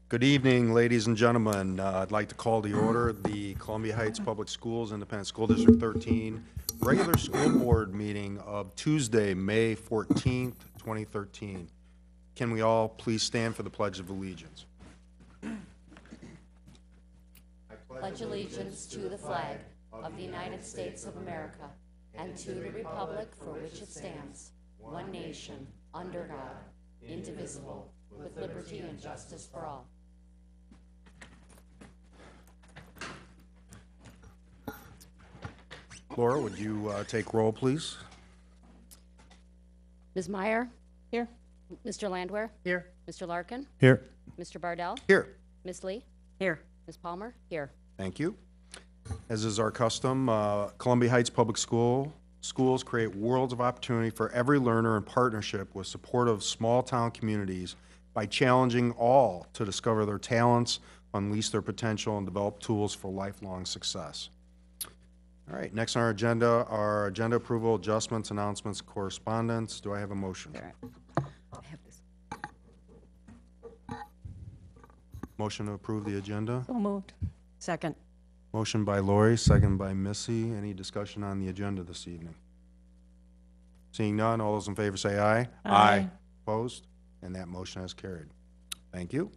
Good evening, ladies and gentlemen. I'd like to call to order the Columbia Heights Public Schools Independent School District 13 regular school board meeting of Tuesday, May 14th, 2013. Can we all please stand for the Pledge of Allegiance? Pledge allegiance to the flag of the United States of America and to the republic for which it stands, one nation, under God, indivisible, with liberty and justice for all. Laura, would you take roll, please? Ms. Meyer? Here. Mr. Landwehr? Here. Mr. Larkin? Here. Mr. Bardell? Here. Ms. Lee? Here. Ms. Palmer? Here. Thank you. As is our custom, Columbia Heights Public Schools create worlds of opportunity for every learner in partnership with supportive small-town communities by challenging all to discover their talents, unleash their potential, and develop tools for lifelong success. All right, next on our agenda approval, adjustments, announcements, correspondence. Do I have a motion? I have this. Motion to approve the agenda. So moved. Second. Motion by Lori, second by Missy. Any discussion on the agenda this evening? Seeing none, all those in favor say aye. Aye. Opposed? And that motion has carried. Thank you.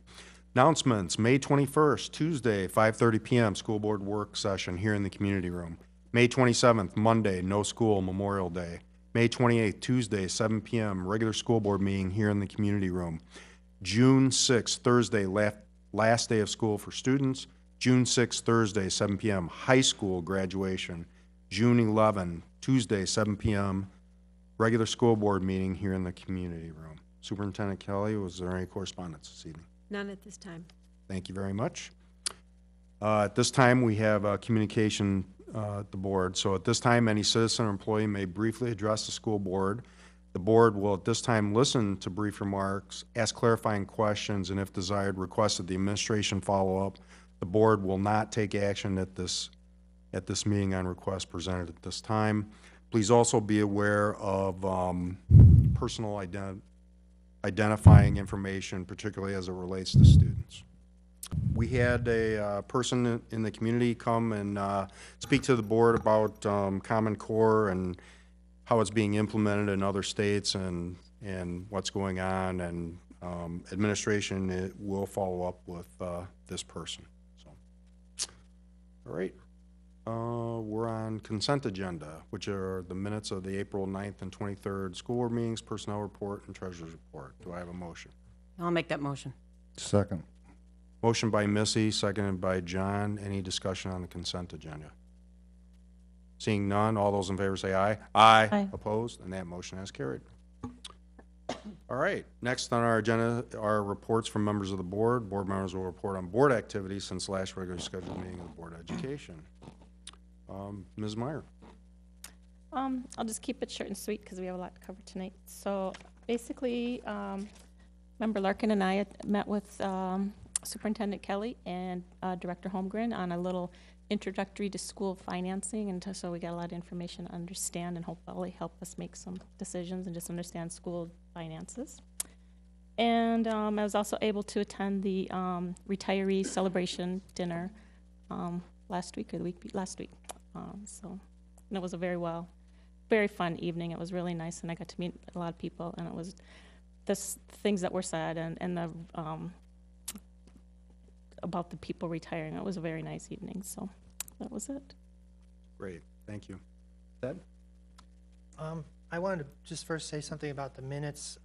Announcements, May 21st, Tuesday, 5:30 p.m., school board work session here in the community room. May 27th, Monday, no school, Memorial Day. May 28th, Tuesday, 7 p.m., regular school board meeting here in the community room. June 6th, Thursday, last day of school for students. June 6th, Thursday, 7 p.m., high school graduation. June 11th, Tuesday, 7 p.m., regular school board meeting here in the community room. Superintendent Kelly, was there any correspondence this evening? None at this time. Thank you very much. At this time, we have communication at the board. So at this time, any citizen or employee may briefly address the school board. The board will at this time listen to brief remarks, ask clarifying questions, and if desired, request that the administration follow up. The board will not take action at this meeting on requests presented at this time. Please also be aware of personal identifying information, particularly as it relates to students. We had a person in the community come and speak to the board about Common Core and how it's being implemented in other states and what's going on, and administration will follow up with this person. So, all right. We're on consent agenda, which are the minutes of the April 9th and 23rd school board meetings, personnel report, and treasurer's report. Do I have a motion? I'll make that motion. Second. Motion by Missy, seconded by John. Any discussion on the consent agenda? Seeing none, all those in favor say aye. Aye. Aye. Opposed? And that motion has carried. All right, next on our agenda are reports from members of the board. Board members will report on board activities since the last regular scheduled meeting of the Board of Education. Ms. Meyer. I'll just keep it short and sweet because we have a lot to cover tonight. So basically, Member Larkin and I had met with Superintendent Kelly and Director Holmgren on a little introductory to school financing, and so we got a lot of information to understand and hopefully help us make some decisions and just understand school finances. And I was also able to attend the retiree celebration dinner last week or the week last week. And it was a very fun evening. It was really nice, and I got to meet a lot of people, and it was things that were said and the about the people retiring. It was a very nice evening, so that was it. Great, thank you. Ted? I wanted to just first say something about the minutes.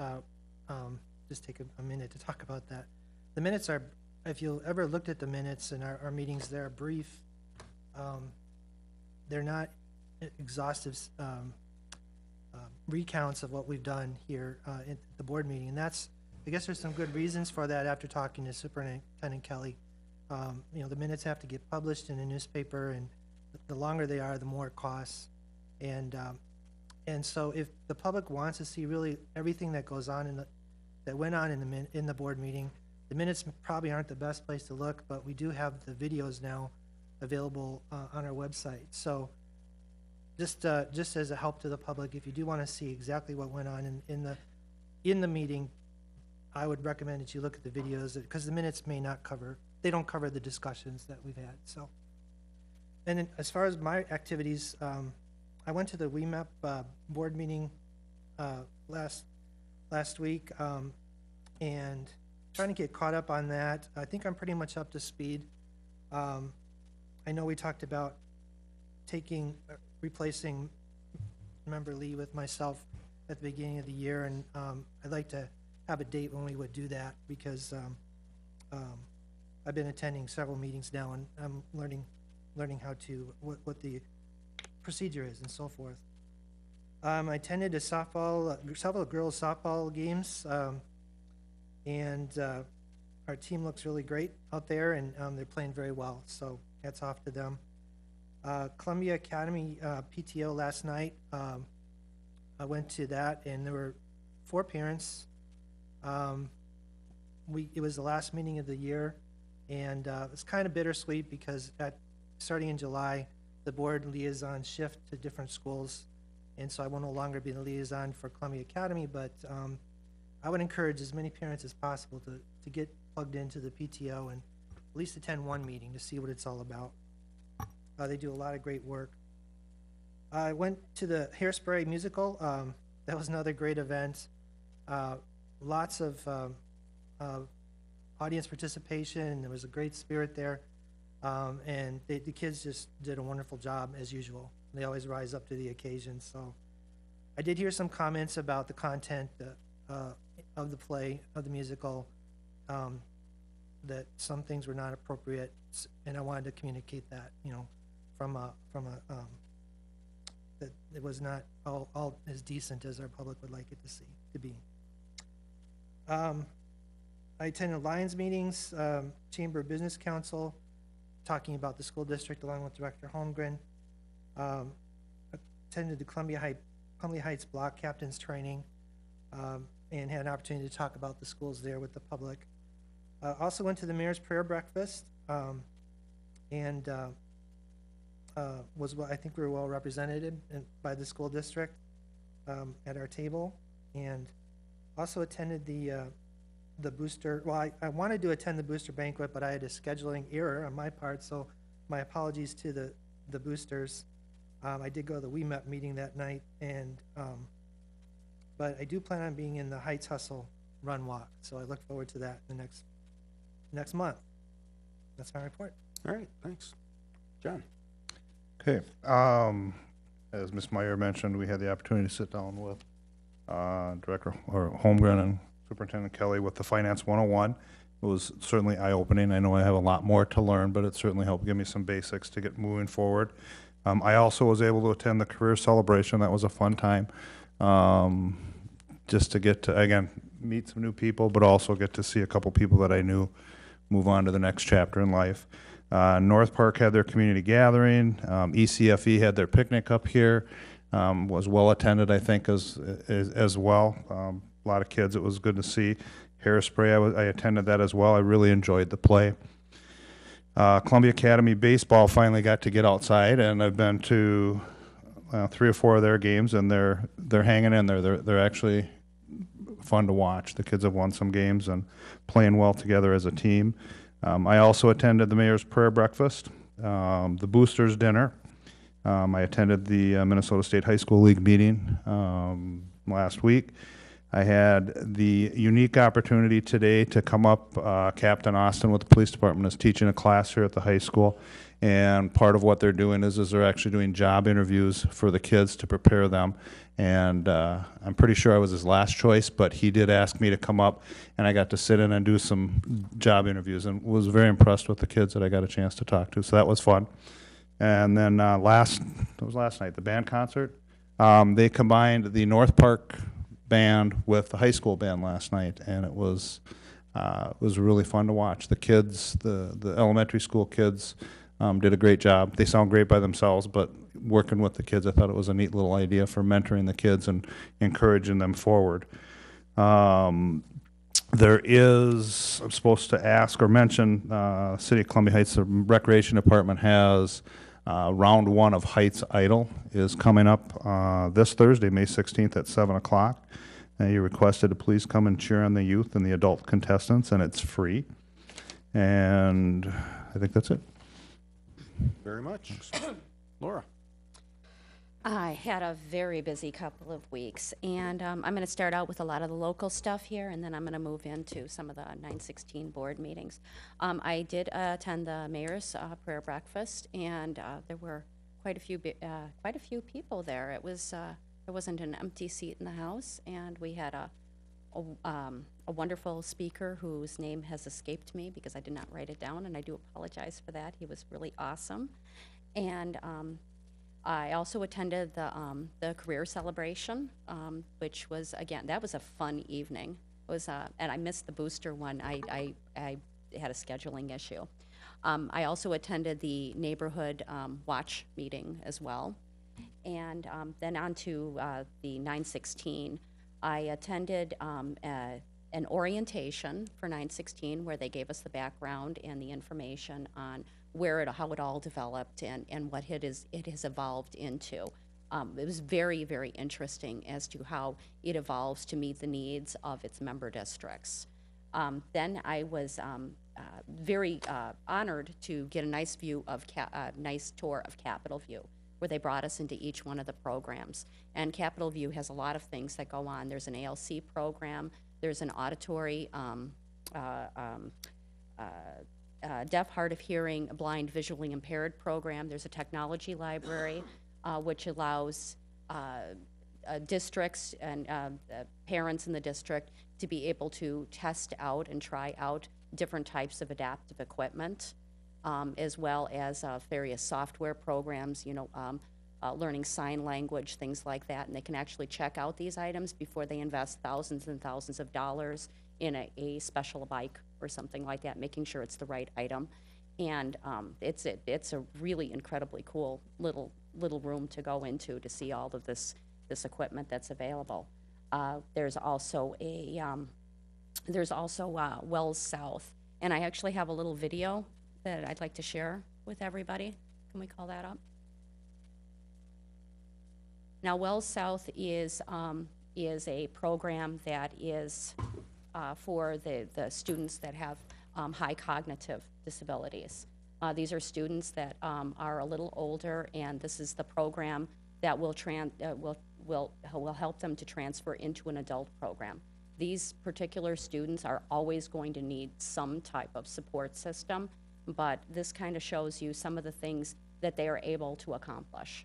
Just take a minute to talk about that. The minutes are, if you ever looked at the minutes in our meetings, they're brief. They're not exhaustive recounts of what we've done here at the board meeting, and I guess there's some good reasons for that after talking to Superintendent Kelly. The minutes have to get published in a newspaper, and the longer they are, the more it costs. And so if the public wants to see really everything that goes on that went on in the board meeting, the minutes probably aren't the best place to look, but we do have the videos now available on our website. So just as a help to the public, if you do want to see exactly what went on in the meeting, I would recommend that you look at the videos, because the minutes may not cover, they don't cover the discussions that we've had, so. And then as far as my activities, I went to the WEMAP board meeting last week, and trying to get caught up on that. I think I'm pretty much up to speed. I know we talked about replacing Member Lee with myself at the beginning of the year, and I'd like to have a date when we would do that, because I've been attending several meetings now, and I'm learning how to, what the procedure is and so forth. I attended several girls softball games, and our team looks really great out there, and they're playing very well, so hats off to them. Columbia Academy PTO last night, I went to that, and there were 4 parents. It was the last meeting of the year, and it's kind of bittersweet because starting in July, the board liaison shift to different schools, and so I will no longer be the liaison for Columbia Academy, but I would encourage as many parents as possible to get plugged into the PTO and at least attend one meeting to see what it's all about. They do a lot of great work. I went to the Hairspray musical. That was another great event. Lots of audience participation. There was a great spirit there. And the kids just did a wonderful job as usual. They always rise up to the occasion. So I did hear some comments about the content of the play, of the musical, that some things were not appropriate, and I wanted to communicate that, that it was not all as decent as our public would like it to be. I attended Lions meetings, Chamber of Business Council, talking about the school district along with Director Holmgren. Attended the Columbia Heights Block Captains Training, and had an opportunity to talk about the schools there with the public. Also went to the Mayor's Prayer Breakfast, and I think we were well represented by the school district at our table, and also attended the booster. Well, I wanted to attend the booster banquet, but I had a scheduling error on my part, so my apologies to the boosters. I did go to the WEMAP meeting that night, and but I do plan on being in the Heights Hustle Run Walk, so I look forward to that in the next month. That's my report. All right, thanks. John? Okay. As Ms. Meyer mentioned, we had the opportunity to sit down with Director Holmgren and Superintendent Kelly with the Finance 101. It was certainly eye-opening. I know I have a lot more to learn, but it certainly helped give me some basics to get moving forward. I also was able to attend the career celebration. That was a fun time. Just to get to, again, meet some new people, but also get to see a couple people that I knew move on to the next chapter in life. North Park had their community gathering. ECFE had their picnic up here. Was well attended, I think, as well. A lot of kids. It was good to see. Hairspray, I attended that as well. I really enjoyed the play. Columbia Academy baseball finally got to get outside, and I've been to 3 or 4 of their games, and they're hanging in there. They're actually fun to watch. The kids have won some games and playing well together as a team. I also attended the Mayor's Prayer Breakfast, the Boosters Dinner. I attended the Minnesota State High School League meeting last week. I had the unique opportunity today to come up. Captain Austin with the police department is teaching a class here at the high school, and part of what they're doing is they're actually doing job interviews for the kids to prepare them. And I'm pretty sure I was his last choice, but he did ask me to come up, and I got to sit in and do some job interviews, and was very impressed with the kids that I got a chance to talk to. So that was fun. And then last night, the band concert. They combined the North Park band with the high school band last night, and it was really fun to watch. The kids, the elementary school kids, did a great job. They sound great by themselves, but working with the kids, I thought it was a neat little idea for mentoring the kids and encouraging them forward. There is, I'm supposed to ask or mention, City of Columbia Heights, the Recreation Department has round 1 of Heights Idol is coming up this Thursday, May 16th at 7 o'clock. You're requested to please come and cheer on the youth and the adult contestants, and it's free. And I think that's it. Very much. Laura? I had a very busy couple of weeks, and I'm going to start out with a lot of the local stuff here, and then I'm going to move into some of the 916 board meetings. I did attend the mayor's prayer breakfast, and there were quite a few people there. It was there wasn't an empty seat in the house, and we had a wonderful speaker whose name has escaped me because I did not write it down, and I do apologize for that. He was really awesome, and I also attended the career celebration, which was, again, that was a fun evening. It was, and I missed the booster one. I had a scheduling issue. I also attended the neighborhood watch meeting as well. And then on to the 916. I attended an orientation for 916 where they gave us the background and the information on how it all developed and what it has evolved into. It was very, very interesting as to how it evolves to meet the needs of its member districts. Then I was very honored to get a nice nice tour of Capitol View, where they brought us into each one of the programs. And Capitol View has a lot of things that go on. There's an ALC program, there's an auditory, deaf, hard of hearing, blind, visually impaired program. There's a technology library, which allows districts and parents in the district to be able to test out and try out different types of adaptive equipment, as well as various software programs, learning sign language, things like that. And they can actually check out these items before they invest thousands and thousands of dollars in a special bike or something like that, making sure it's the right item. And it's a really incredibly cool little room to go into to see all of this equipment that's available. There's also Wells South, and I actually have a little video that I'd like to share with everybody. Can we call that up? Now, Wells South is a program that is for the students that have high cognitive disabilities. These are students that are a little older, and this is the program that will help them to transfer into an adult program. These particular students are always going to need some type of support system, but this kind of shows you some of the things that they are able to accomplish.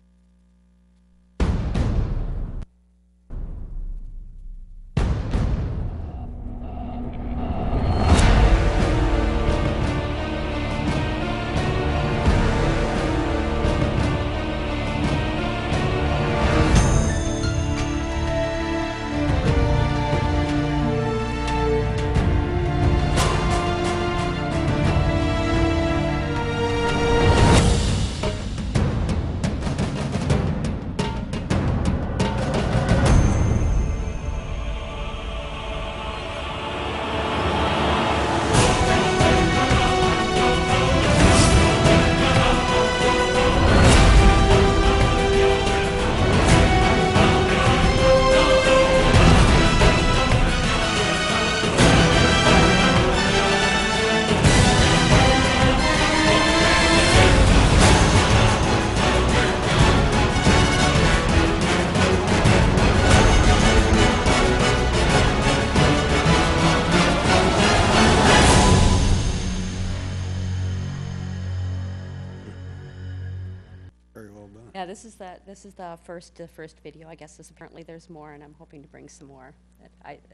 Yeah, this is the first video. I guess apparently there's more, and I'm hoping to bring some more.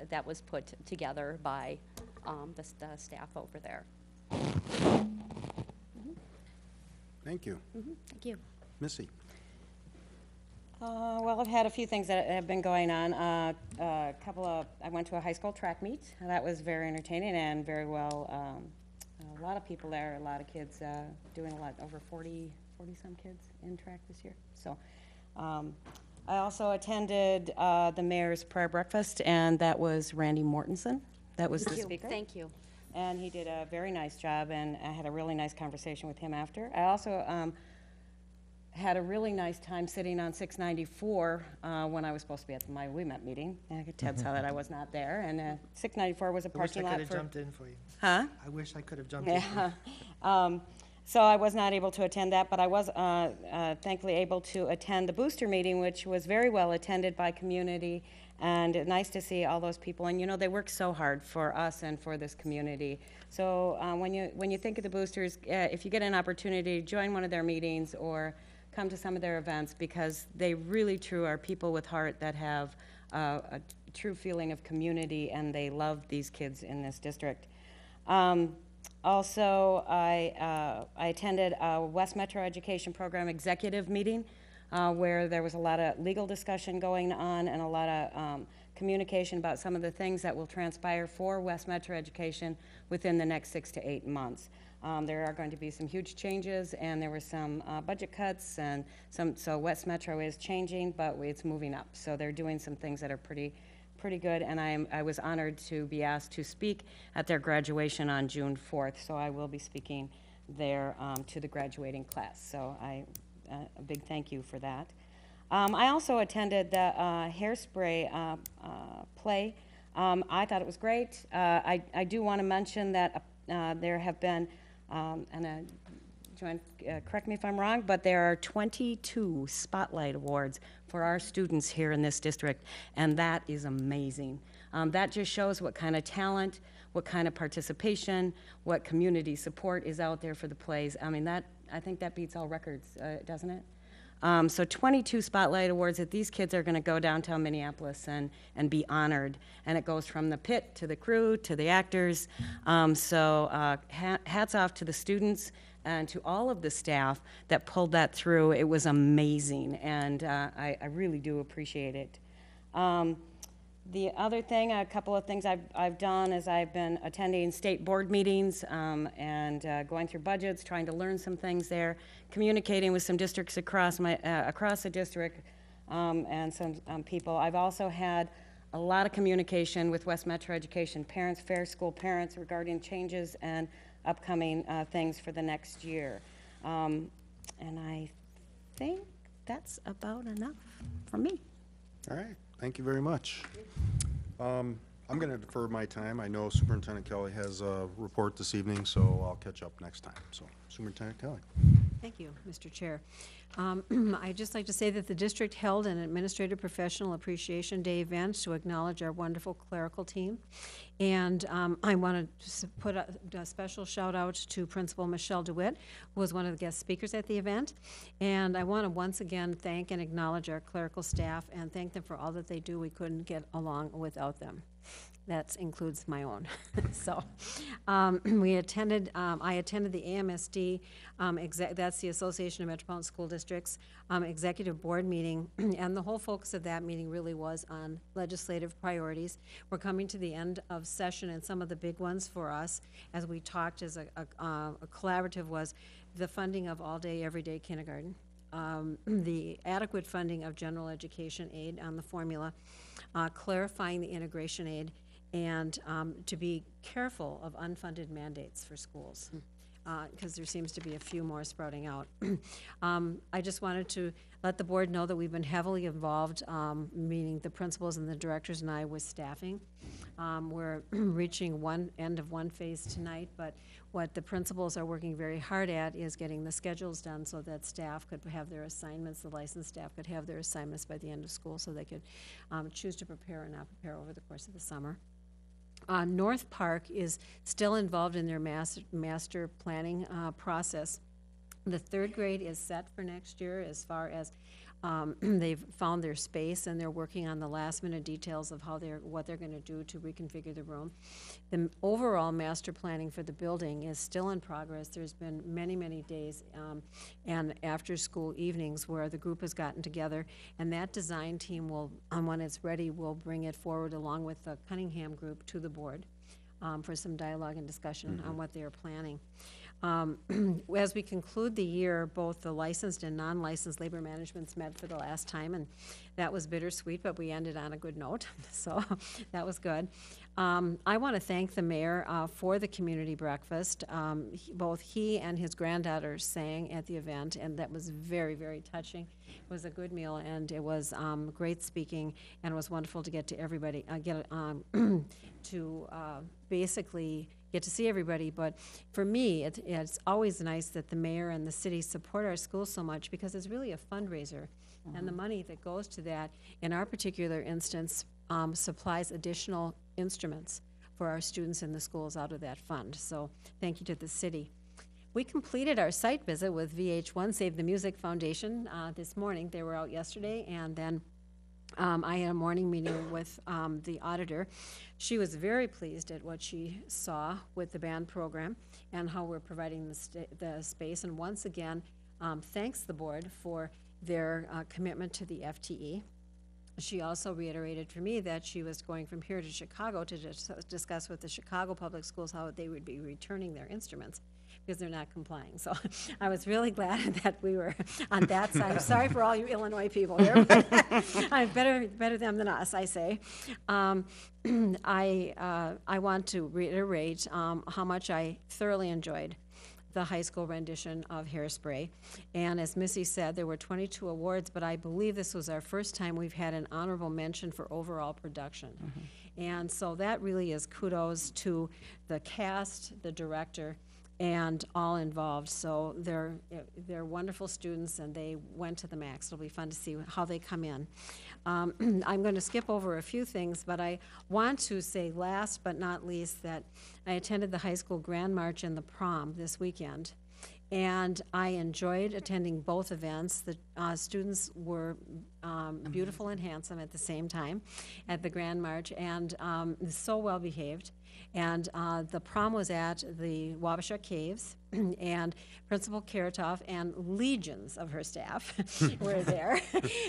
That was put together by the staff over there. Thank you. Thank you. Missy? Well, I've had a few things that have been going on. I went to a high school track meet. That was very entertaining and very well. A lot of people there, a lot of kids doing a lot, over 40-some kids in track this year. So I also attended the mayor's prayer breakfast, and that was Randy Mortensen. That was the speaker. Thank you. And he did a very nice job, and I had a really nice conversation with him after. I also had a really nice time sitting on 694 when I was supposed to be at my We Met meeting. And Ted saw that I was not there, and 694 was a I wish I parking could lot have for... jumped in for you. Huh? I wish I could have jumped in. For you. Yeah. So I was not able to attend that, but I was thankfully able to attend the booster meeting, which was very well attended by community, and nice to see all those people. And you know, they work so hard for us and for this community. So when you think of the boosters, if you get an opportunity, join one of their meetings or come to some of their events, because they really true are people with heart that have a true feeling of community, and they love these kids in this district. Also, I attended a West Metro Education Program executive meeting where there was a lot of legal discussion going on and a lot of communication about some of the things that will transpire for West Metro Education within the next 6 to 8 months. There are going to be some huge changes, and there were some budget cuts, and so West Metro is changing, but it's moving up. So they're doing some things that are pretty good, and I was honored to be asked to speak at their graduation on June 4th, so I will be speaking there to the graduating class. So a big thank you for that. I also attended the Hairspray play. I thought it was great. I do want to mention that there have been, and Joanne, correct me if I'm wrong, but there are 22 Spotlight Awards for our students here in this district, and that is amazing. That just shows what kind of talent, what kind of participation, what community support is out there for the plays. I mean, I think that beats all records, doesn't it? So 22 Spotlight Awards that these kids are going to go downtown Minneapolis and be honored. And it goes from the pit to the crew to the actors. So hats off to the students and to all of the staff that pulled that through. It was amazing, and I really do appreciate it. The other thing, a couple of things I've done is I've been attending state board meetings and going through budgets, trying to learn some things there, communicating with some districts across the district and some people. I've also had a lot of communication with West Metro Education parents, fair school parents, regarding changes and upcoming things for the next year. And I think that's about enough from me. All right, thank you very much. I'm going to defer my time. I know Superintendent Kelly has a report this evening, so I'll catch up next time. So, Superintendent Kelly. Thank you, Mr. Chair. I'd just like to say that the district held an Administrative Professional Appreciation Day event to acknowledge our wonderful clerical team. And I want to put a special shout out to Principal Michelle DeWitt, who was one of the guest speakers at the event. And I want to once again thank and acknowledge our clerical staff and thank them for all that they do. We couldn't get along without them. That includes my own. So I attended the AMSD, that's the Association of Metropolitan School Districts, executive board meeting, and the whole focus of that meeting really was on legislative priorities. We're coming to the end of session, and some of the big ones for us, as we talked as a collaborative, was the funding of all-day, everyday kindergarten, the adequate funding of general education aid on the formula, clarifying the integration aid, and to be careful of unfunded mandates for schools, because there seems to be a few more sprouting out. I just wanted to let the board know that we've been heavily involved, meaning the principals and the directors and I, with staffing. We're reaching one end of one phase tonight, but what the principals are working very hard at is getting the schedules done so that staff could have their assignments, the licensed staff could have their assignments by the end of school, so they could choose to prepare or not prepare over the course of the summer. North Park is still involved in their master planning process. The third grade is set for next year as far as they've found their space, and they're working on the last minute details of what they're going to do to reconfigure the room. The overall master planning for the building is still in progress. There's been many days and after school evenings where the group has gotten together, and that design team will, when it's ready, will bring it forward along with the Cunningham group to the board. for some dialogue and discussion on what they are planning. As we conclude the year, both the licensed and non-licensed labor managements met for the last time, and that was bittersweet, but we ended on a good note, so that was good. I want to thank the mayor for the community breakfast. Both he and his granddaughter sang at the event, and that was very, very touching. It was a good meal, and it was great speaking, and it was wonderful to get to everybody, basically get to see everybody. But for me, it's always nice that the mayor and the city support our schools so much, because it's really a fundraiser. And the money that goes to that, in our particular instance, supplies additional instruments for our students in the schools out of that fund. So thank you to the city. We completed our site visit with VH1 Save the Music Foundation this morning. They were out yesterday, and then I had a morning meeting with the auditor. She was very pleased at what she saw with the band program and how we're providing the space. And once again, thanks the board for their commitment to the FTE. She also reiterated for me that she was going from here to Chicago to discuss with the Chicago Public Schools how they would be returning their instruments, because they're not complying. So I was really glad that we were on that side. I'm sorry for all you Illinois people here, but I'm better them than us, I say. I want to reiterate how much I thoroughly enjoyed the high school rendition of Hairspray. And as Missy said, there were 22 awards, but I believe this was our first time we've had an honorable mention for overall production. And so that really is kudos to the cast, the director, and all involved. So they're wonderful students, and they went to the max. It'll be fun to see how they come in. I'm going to skip over a few things, but I want to say last but not least that I attended the high school Grand March and the prom this weekend, and I enjoyed attending both events. The students were beautiful and handsome at the same time at the Grand March, and so well behaved. And the prom was at the Wabasha Caves, and Principal Karatoff and legions of her staff were there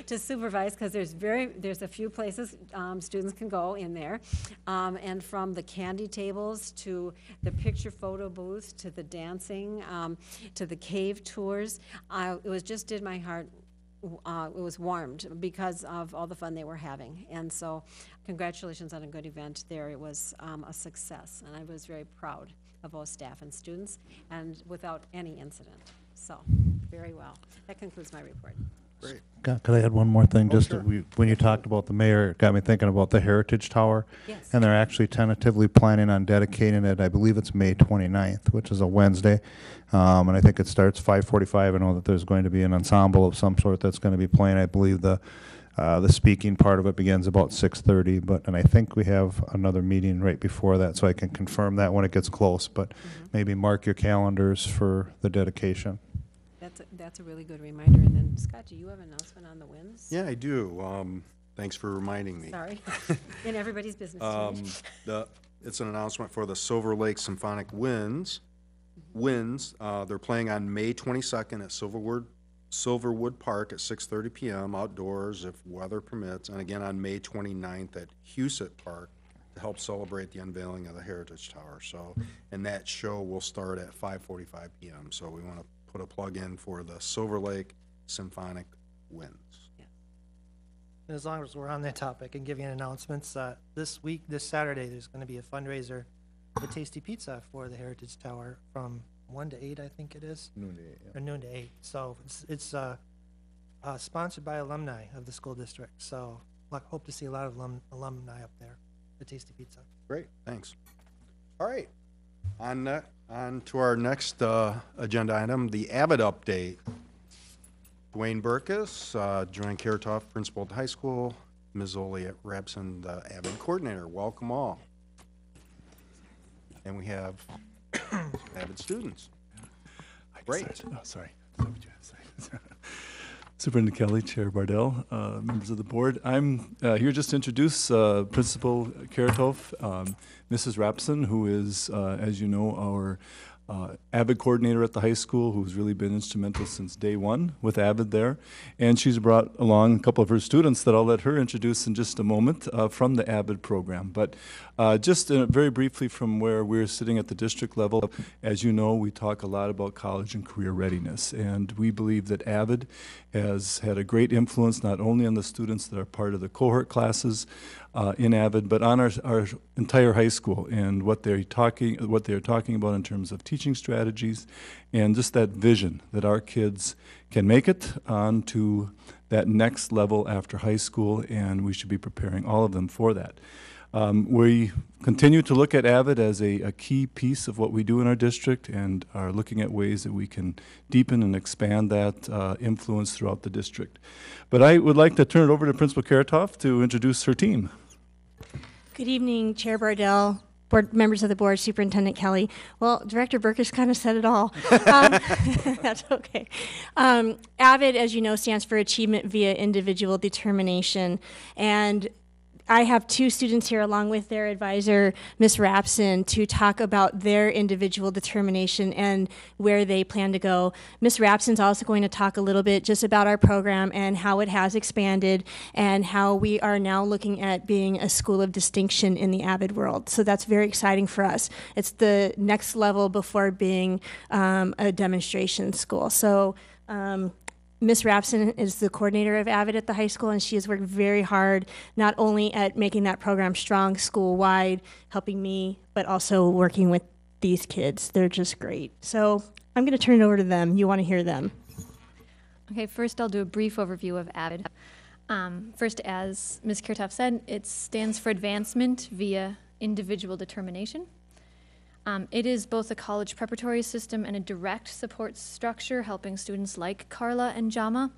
to supervise, because there's a few places students can go in there, and from the candy tables to the picture photo booth to the dancing to the cave tours. It just did my heart. It was warmed because of all the fun they were having. And so congratulations on a good event there. It was a success, and I was very proud of both staff and students, and without any incident. So very well. That concludes my report. Great. Could I add one more thing? Just sure. when you talked about the mayor, it got me thinking about the Heritage Tower. Yes. And they're actually tentatively planning on dedicating it, I believe it's May 29th, which is a Wednesday. And I think it starts 5:45. I know that there's going to be an ensemble of some sort that's going to be playing. I believe the speaking part of it begins about 6:30, and I think we have another meeting right before that, so I can confirm that when it gets close. But maybe mark your calendars for the dedication. That's a really good reminder. And then, Scott, do you have an announcement on the winds? Yeah, I do. Thanks for reminding me. Sorry. In everybody's business today. It's an announcement for the Silver Lake Symphonic Winds. They're playing on May 22nd at Silverwood Park at 6:30 p.m. outdoors if weather permits, and again on May 29th at Huset Park to help celebrate the unveiling of the Heritage Tower. So, and that show will start at 5:45 p.m. So we want to put a plug in for the Silver Lake Symphonic Winds. And as long as we're on that topic and giving announcements, this Saturday, there's going to be a fundraiser for Tasty Pizza for the Heritage Tower from 1 to 8, I think it is. Noon to 8, yeah. Or noon to 8. So it's sponsored by alumni of the school district. So hope to see a lot of alumni up there at Tasty Pizza. Great, thanks. All right, on to our next agenda item, the Avid update. Dwayne Burkus, Joanne Karatoff, principal at the high school, Ms. Oli Rabson, the Avid coordinator. Welcome all. And we have Avid students. Great. Oh, sorry. Superintendent Kelly, Chair Bardell, members of the board. I'm here just to introduce Principal Karatoff, Mrs. Rapson, who is, as you know, our Avid coordinator at the high school who's really been instrumental since day one with Avid there. And she's brought along a couple of her students that I'll let her introduce in just a moment from the Avid program. But just very briefly from where we're sitting at the district level, as you know, we talk a lot about college and career readiness. And we believe that Avid has had a great influence not only on the students that are part of the cohort classes in Avid, but on our entire high school and what they're talking about in terms of teaching strategies and just that vision that our kids can make it on to that next level after high school, and we should be preparing all of them for that. We continue to look at Avid as a key piece of what we do in our district and are looking at ways that we can deepen and expand that influence throughout the district. But I would like to turn it over to Principal Karatoff to introduce her team. Good evening, Chair Bardell, board members of the board, Superintendent Kelly. Well, Director Burkus kind of said it all. That's okay. AVID, as you know, stands for Achievement via Individual Determination. And I have two students here along with their advisor, Ms. Rapson, to talk about their individual determination and where they plan to go. Ms. Rapson's also going to talk a little bit just about our program and how it has expanded and how we are now looking at being a school of distinction in the AVID world. So that's very exciting for us. It's the next level before being a demonstration school. So Ms. Rapson is the coordinator of Avid at the high school, and she has worked very hard, not only at making that program strong school-wide, helping me, but also working with these kids. They're just great. So I'm going to turn it over to them. You want to hear them. Okay, first I'll do a brief overview of Avid. First, as Ms. Kirtoff said, it stands for Advancement via Individual Determination. It is both a college preparatory system and a direct support structure helping students like Carla and Jama,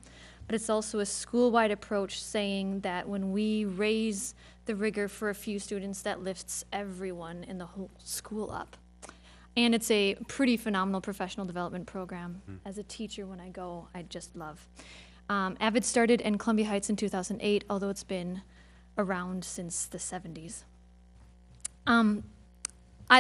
but it's also a school-wide approach saying that when we raise the rigor for a few students, that lifts everyone in the whole school up. And it's a pretty phenomenal professional development program. As a teacher, when I go, I just love. Avid started in Columbia Heights in 2008, although it's been around since the 70s.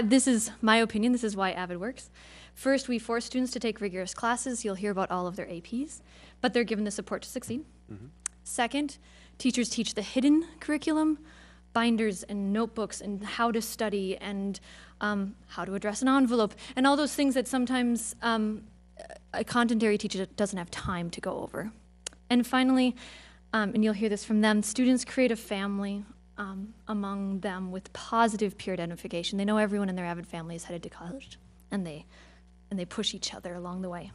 This is my opinion. This is why Avid works. First, we force students to take rigorous classes. You'll hear about all of their APs, but they're given the support to succeed. Second, teachers teach the hidden curriculum, binders and notebooks and how to study and how to address an envelope and all those things that sometimes a content teacher doesn't have time to go over. And finally, and you'll hear this from them, students create a family among them with positive peer identification. They know everyone in their Avid family is headed to college, and they push each other along the way.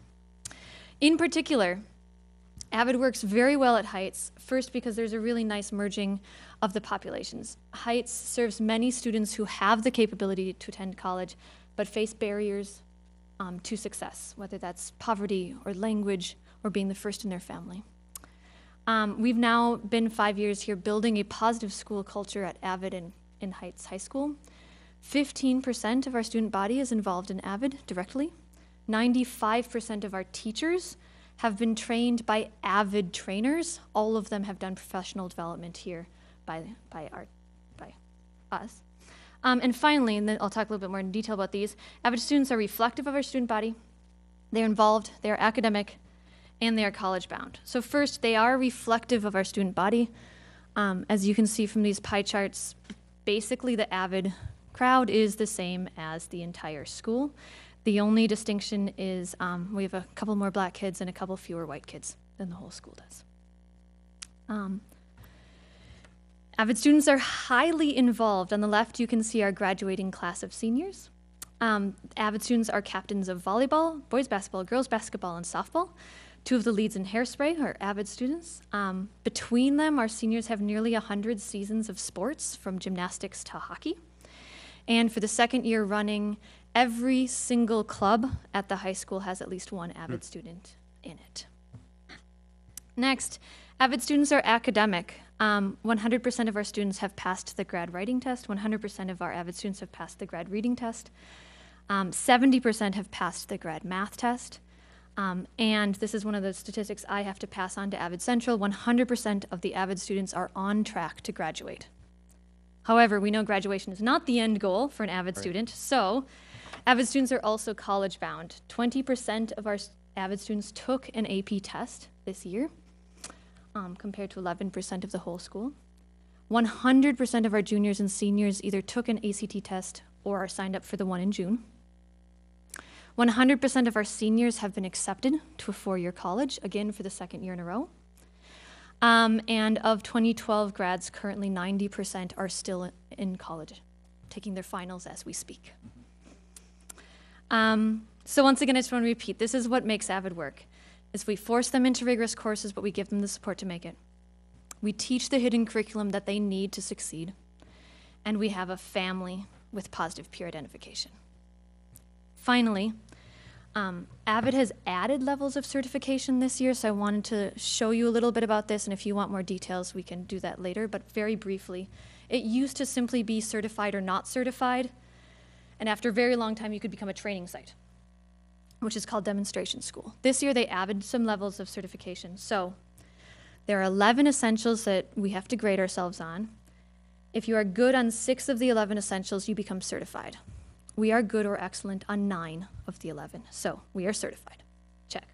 In particular, Avid works very well at Heights, first because there's a really nice merging of the populations. Heights serves many students who have the capability to attend college, but face barriers to success, whether that's poverty or language or being the first in their family. We've now been 5 years here building a positive school culture at Avid in Heights High School. 15% of our student body is involved in Avid directly. 95% of our teachers have been trained by Avid trainers. All of them have done professional development here by us. And finally, and then I'll talk a little bit more in detail about these, Avid students are reflective of our student body. They're involved, they are academic, and they are college bound. So first, they are reflective of our student body. As you can see from these pie charts, basically the Avid crowd is the same as the entire school. The only distinction is we have a couple more black kids and a couple fewer white kids than the whole school does. Avid students are highly involved. On the left, you can see our graduating class of seniors. Avid students are captains of volleyball, boys basketball, girls basketball, and softball. 2 of the leads in Hairspray are Avid students. Between them, our seniors have nearly 100 seasons of sports, from gymnastics to hockey. And for the second year running, every single club at the high school has at least one Avid student in it. Next, Avid students are academic. 100% of our students have passed the grad writing test. 100% of our Avid students have passed the grad reading test. 70% have passed the grad math test. And this is one of the statistics I have to pass on to Avid Central. 100% of the Avid students are on track to graduate. However, we know graduation is not the end goal for an Avid student, so Avid students are also college bound. 20% of our Avid students took an AP test this year, compared to 11% of the whole school. 100% of our juniors and seniors either took an ACT test or are signed up for the one in June. 100% of our seniors have been accepted to a 4-year college, again for the 2nd year in a row. And of 2012 grads, currently 90% are still in college, taking their finals as we speak. So once again, I just want to repeat, this is what makes Avid work, is we force them into rigorous courses, but we give them the support to make it. We teach the hidden curriculum that they need to succeed. And we have a family with positive peer identification. Finally, Avid has added levels of certification this year, so I wanted to show you a little bit about this, and if you want more details, we can do that later, but very briefly. It used to simply be certified or not certified, and after a very long time, you could become a training site, which is called Demonstration School. This year, they added some levels of certification. So there are 11 essentials that we have to grade ourselves on. If you are good on 6 of the 11 essentials, you become certified. We are good or excellent on 9 of the 11, so we are certified. Check.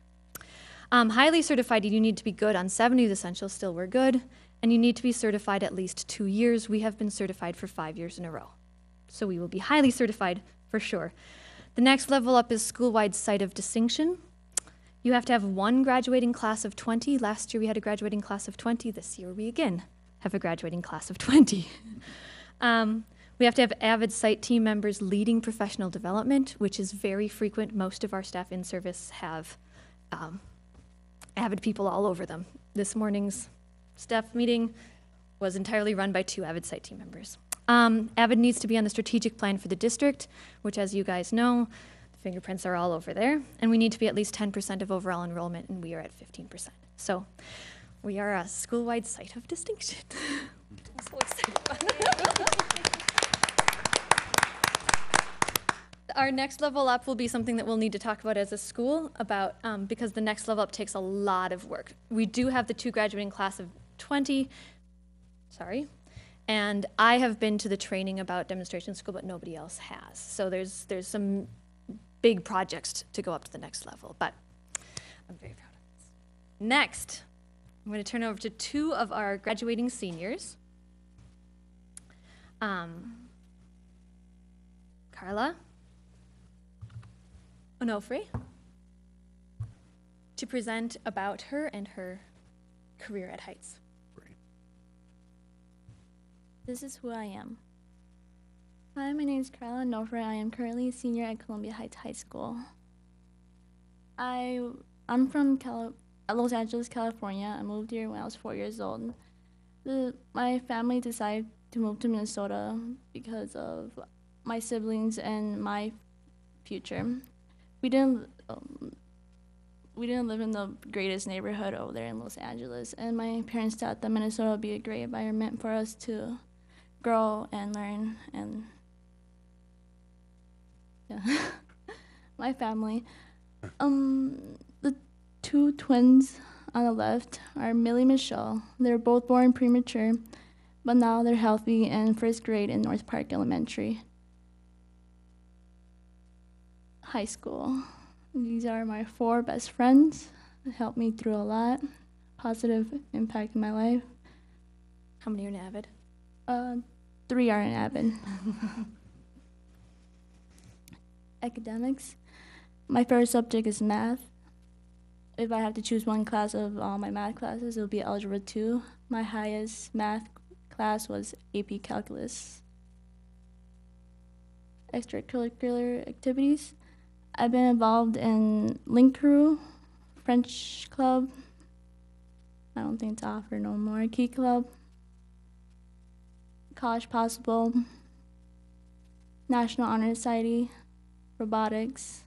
Highly certified, you need to be good on 70 of the essentials, still we're good, and you need to be certified at least 2 years. We have been certified for 5 years in a row, so we will be highly certified for sure. The next level up is school-wide site of distinction. You have to have 1 graduating class of 20. Last year we had a graduating class of 20. This year we again have a graduating class of 20. We have to have Avid site team members leading professional development, which is very frequent. Most of our staff in service have Avid people all over them. This morning's staff meeting was entirely run by 2 Avid site team members. Avid needs to be on the strategic plan for the district, which, as you guys know, the fingerprints are all over there. And we need to be at least 10% of overall enrollment, and we are at 15%. So we are a school-wide site of distinction. I'm so excited about it. Our next level up will be something that we'll need to talk about as a school about, because the next level up takes a lot of work. We do have the 2 graduating class of 20, and I have been to the training about demonstration school, but nobody else has. So there's some big projects to go up to the next level, but I'm very proud of this. Next, I'm going to turn over to 2 of our graduating seniors. Carla Onofre, to present about her and her career at Heights. This is who I am. Hi, my name is Carla Onofre. I am currently a senior at Columbia Heights High School. I'm from Los Angeles, California. I moved here when I was 4 years old. My family decided to move to Minnesota because of my siblings and my future. We didn't live in the greatest neighborhood over there in Los Angeles, and my parents thought that Minnesota would be a great environment for us to grow and learn, and yeah. My family. The 2 twins on the left are Millie and Michelle. They're both born premature, but now they're healthy and in 1st grade in North Park Elementary. High school. These are my 4 best friends. They helped me through a lot. Positive impact in my life. How many are in Avid? 3 are in Avid. Academics. My favorite subject is math. If I have to choose one class of all my math classes, it would be Algebra 2. My highest math class was AP Calculus. Extracurricular activities. I've been involved in Link Crew, French Club, I don't think it's offered no more, Key Club, College Possible, National Honor Society, robotics.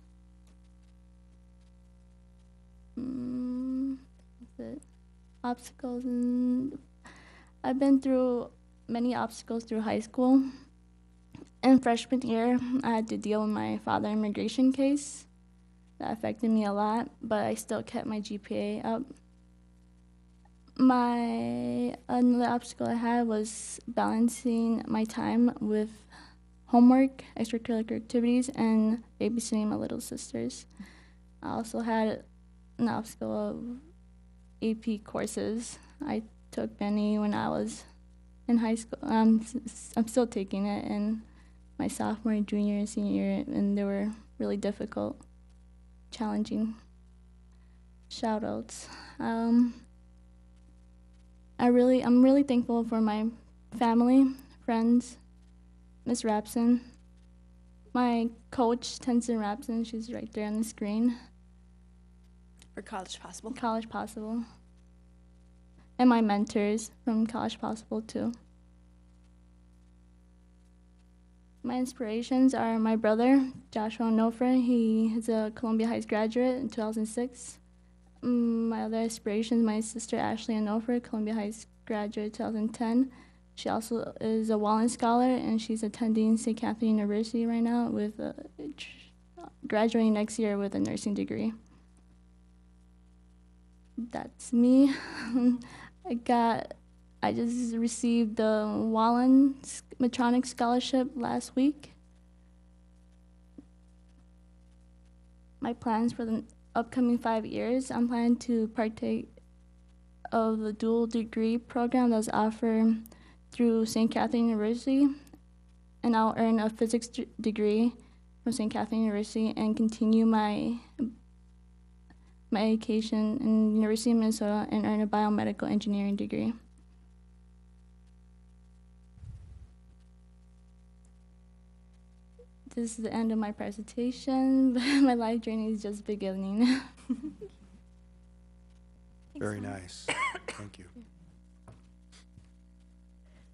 That's it. Obstacles, and I've been through many obstacles through high school. In freshman year, I had to deal with my father immigration case. That affected me a lot, but I still kept my GPA up. Another obstacle I had was balancing my time with homework, extracurricular activities, and babysitting my little sisters. I also had an obstacle of AP courses. I took many when I was in high school. I'm still taking it in my sophomore, junior, and senior year, and they were really difficult, challenging. Shoutouts. I'm really thankful for my family, friends, Miss Rapson, my coach, Tenzin Rapson, she's right there on the screen. For College Possible. College Possible. And my mentors from College Possible too. My inspirations are my brother, Joshua Onofre. He is a Columbia Heights graduate in 2006. My other inspirations, my sister Ashley Onofre, Columbia Heights graduate 2010. She also is a Wallen Scholar, and she's attending St. Catherine University right now with graduating next year with a nursing degree. That's me. I just received the Wallen Medtronic Scholarship last week. My plans for the upcoming 5 years, I'm planning to partake of the dual degree program that's offered through St. Catherine University, and I'll earn a physics degree from St. Catherine University and continue my education in University of Minnesota and earn a biomedical engineering degree. This is the end of my presentation, but my life journey is just beginning. Very nice. Thank you.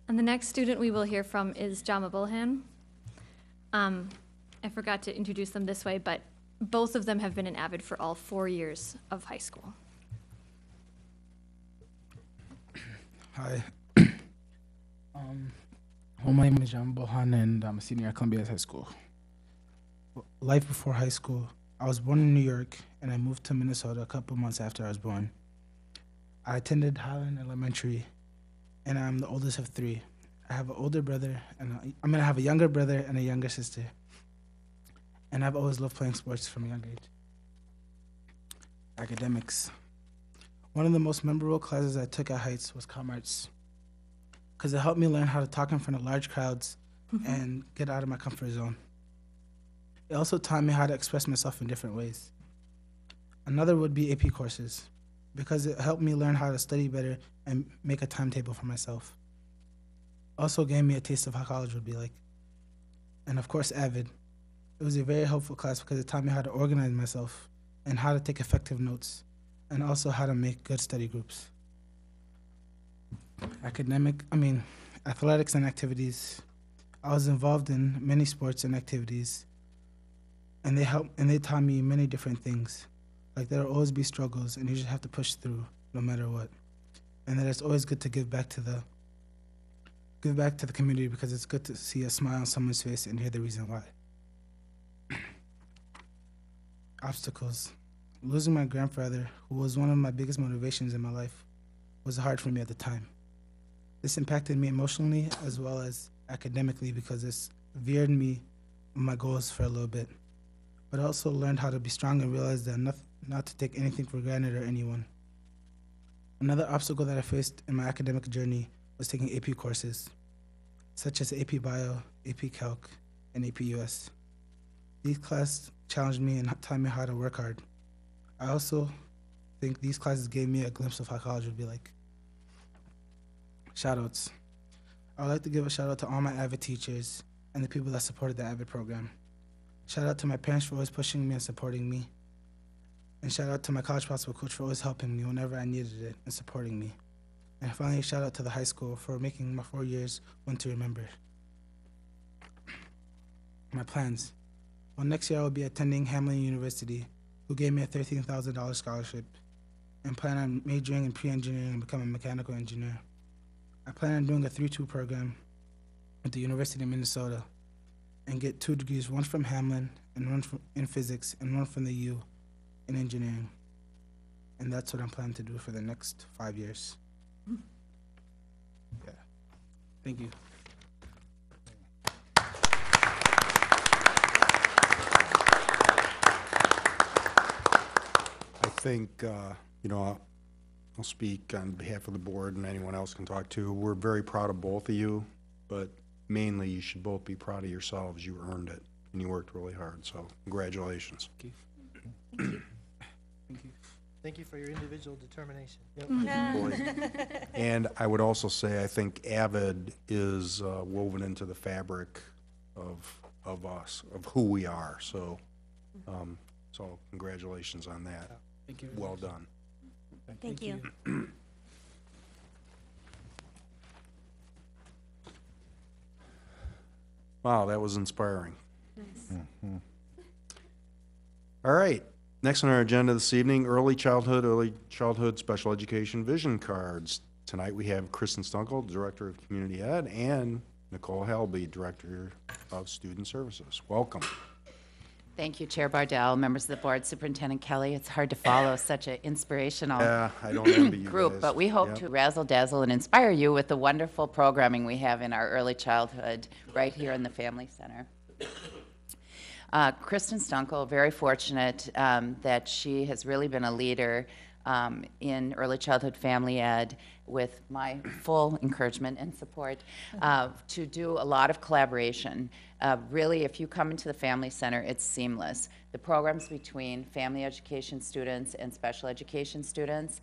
And the next student we will hear from is Jama Bulhan. I forgot to introduce them this way, but both of them have been in Avid for all 4 years of high school. Hi. My name is Jama Bulhan, and I'm a senior at Columbia High School. Life before high school. I was born in New York, and I moved to Minnesota a couple months after I was born. I attended Highland Elementary, and I'm the oldest of 3. I have an older brother, and I have a younger brother and a younger sister. And I've always loved playing sports from a young age. Academics. One of the most memorable classes I took at Heights was Com Arts, because it helped me learn how to talk in front of large crowds and get out of my comfort zone. It also taught me how to express myself in different ways. Another would be AP courses, because it helped me learn how to study better and make a timetable for myself. Also gave me a taste of how college would be like. And of course, Avid. It was a very helpful class because it taught me how to organize myself and how to take effective notes, and also how to make good study groups. Athletics and activities. I was involved in many sports and activities, and they taught me many different things. Like, there will always be struggles, and you just have to push through no matter what. And that it's always good to give back to the community, because it's good to see a smile on someone's face and hear the reason why. Obstacles. Losing my grandfather, who was one of my biggest motivations in my life, was hard for me at the time. This impacted me emotionally as well as academically, because this veered me on my goals for a little bit. But I also learned how to be strong and realize that not to take anything for granted or anyone. Another obstacle that I faced in my academic journey was taking AP courses, such as AP Bio, AP Calc, and AP US. These classes challenged me and taught me how to work hard. I also think these classes gave me a glimpse of how college would be like. Shoutouts. I would like to give a shout out to all my Avid teachers and the people that supported the Avid program. Shout out to my parents for always pushing me and supporting me. And shout out to my College Possible coach for always helping me whenever I needed it and supporting me. And finally, shout out to the high school for making my 4 years one to remember. My plans. Well, next year I will be attending Hamline University, who gave me a $13,000 scholarship, and plan on majoring in pre-engineering and becoming a mechanical engineer. I plan on doing a 3-2 program at the University of Minnesota and get 2 degrees, one from Hamline and one in physics and one from the U in engineering. And that's what I'm planning to do for the next 5 years. Yeah. Thank you. think, I'll speak on behalf of the board and anyone else can talk too. We're very proud of both of you, but mainly you should both be proud of yourselves. You earned it and you worked really hard, so congratulations. Thank you for your individual determination. And I would also say, I think Avid is woven into the fabric of us, of who we are, so congratulations on that. Thank you. Well done. Thank you. Wow, that was inspiring. All right, next on our agenda this evening, early childhood special education vision cards. Tonight we have Kristen Stunkel, Director of Community Ed, and Nicole Halby, Director of Student Services. Welcome. Thank you, Chair Bardell, members of the board, Superintendent Kelly. It's hard to follow such an inspirational I don't envy you group, guys. but we hope to razzle dazzle and inspire you with the wonderful programming we have in our early childhood right here in the Family Center. Kristen Stunkel, very fortunate that she has really been a leader in early childhood family ed with my full encouragement and support to do a lot of collaboration. Really, if you come into the Family Center, it's seamless. The programs between family education students and special education students,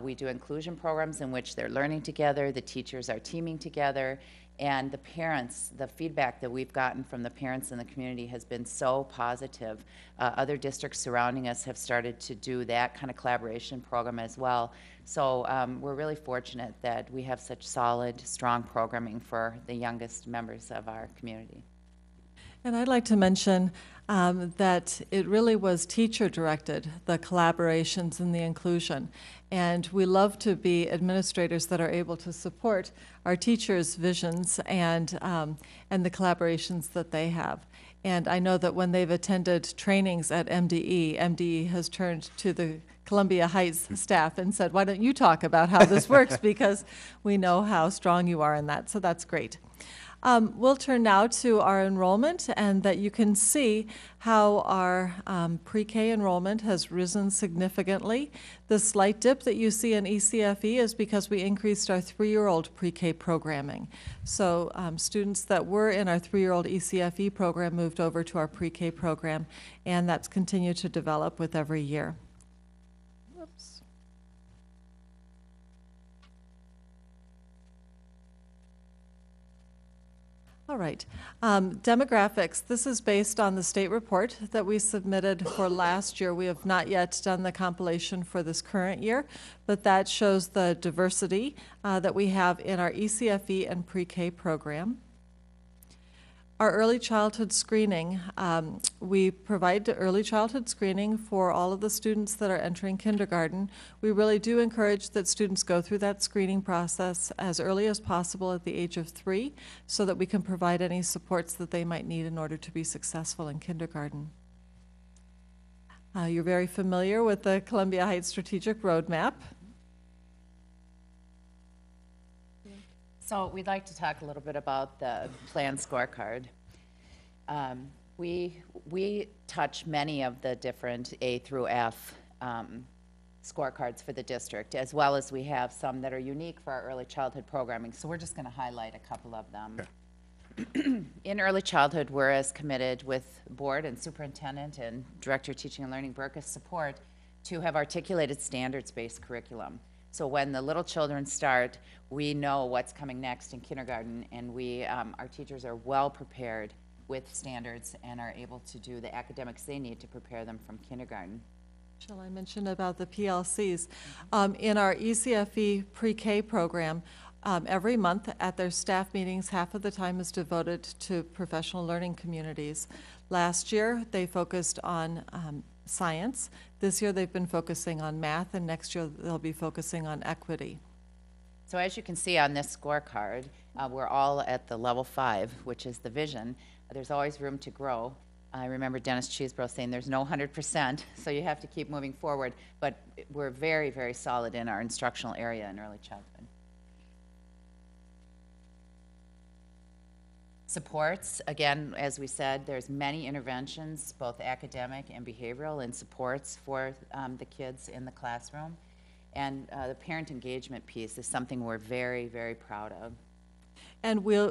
we do inclusion programs in which they're learning together, the teachers are teaming together, and the parents, the feedback that we've gotten from the parents in the community has been so positive. Other districts surrounding us have started to do that kind of collaboration program as well. So we're really fortunate that we have such solid, strong programming for the youngest members of our community. And I'd like to mention that it really was teacher-directed, the collaborations and the inclusion. And we love to be administrators that are able to support our teachers' visions and the collaborations that they have. And I know that when they've attended trainings at MDE has turned to the Columbia Heights staff and said, why don't you talk about how this works, because we know how strong you are in that, so that's great. We'll turn now to our enrollment, and that you can see how our pre-K enrollment has risen significantly. The slight dip that you see in ECFE is because we increased our 3-year-old pre-K programming. So students that were in our 3-year-old ECFE program moved over to our pre-K program, and that's continued to develop with every year. Whoops. All right. Demographics. This is based on the state report that we submitted for last year. We have not yet done the compilation for this current year, but that shows the diversity that we have in our ECFE and pre-K program. Our early childhood screening, we provide early childhood screening for all of the students that are entering kindergarten. We really do encourage that students go through that screening process as early as possible at the age of 3 so that we can provide any supports that they might need in order to be successful in kindergarten. You're very familiar with the Columbia Heights Strategic Roadmap. So we'd like to talk a little bit about the plan scorecard. We touch many of the different A through F scorecards for the district, as well as we have some that are unique for our early childhood programming. So we're just going to highlight a couple of them. Okay. In early childhood, we're as committed with board and superintendent and director of teaching and learning Burkus support to have articulated standards-based curriculum. So when the little children start, we know what's coming next in kindergarten, and our teachers are well prepared with standards and are able to do the academics they need to prepare them from kindergarten. Shall I mention about the PLCs? In our ECFE pre-K program, every month at their staff meetings, half of the time is devoted to professional learning communities. Last year, they focused on science. This year they've been focusing on math, and next year they'll be focusing on equity. So as you can see on this scorecard, we're all at the level 5, which is the vision. There's always room to grow. I remember Dennis Cheeseborough saying there's no 100%, so you have to keep moving forward, but we're very, very solid in our instructional area in early childhood. Supports, again, as we said, there's many interventions, both academic and behavioral, and supports for the kids in the classroom. And the parent engagement piece is something we're very, very proud of. And we'll,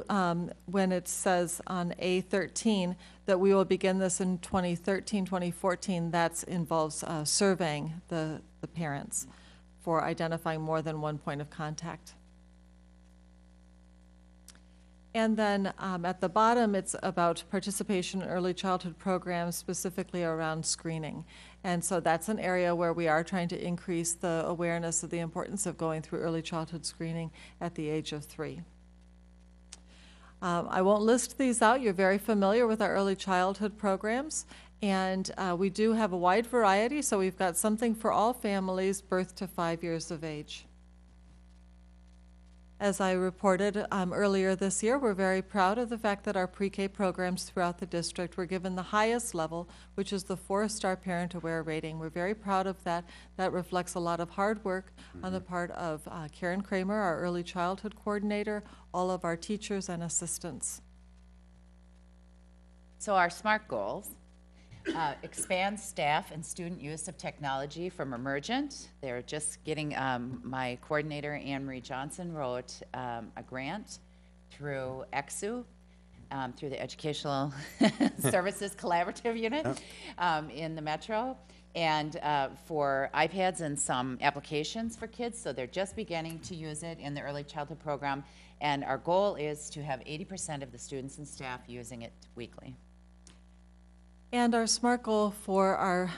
when it says on A13 that we will begin this in 2013, 2014, that involves surveying the parents for identifying more than one point of contact. And then at the bottom, it's about participation in early childhood programs, specifically around screening. And so that's an area where we are trying to increase the awareness of the importance of going through early childhood screening at the age of 3. I won't list these out. You're very familiar with our early childhood programs. And we do have a wide variety, so we've got something for all families, birth to 5 years of age. As I reported earlier this year, we're very proud of the fact that our pre-K programs throughout the district were given the highest level, which is the 4-star Parent Aware rating. We're very proud of that. That reflects a lot of hard work on the part of Karen Kramer, our early childhood coordinator, all of our teachers and assistants. So our SMART goals. Expand staff and student use of technology from emergent. They're just getting, my coordinator, Anne Marie Johnson, wrote a grant through EXU, through the Educational Services Collaborative Unit in the Metro, and for iPads and some applications for kids, so they're just beginning to use it in the early childhood program, and our goal is to have 80% of the students and staff using it weekly. And our SMART goal for our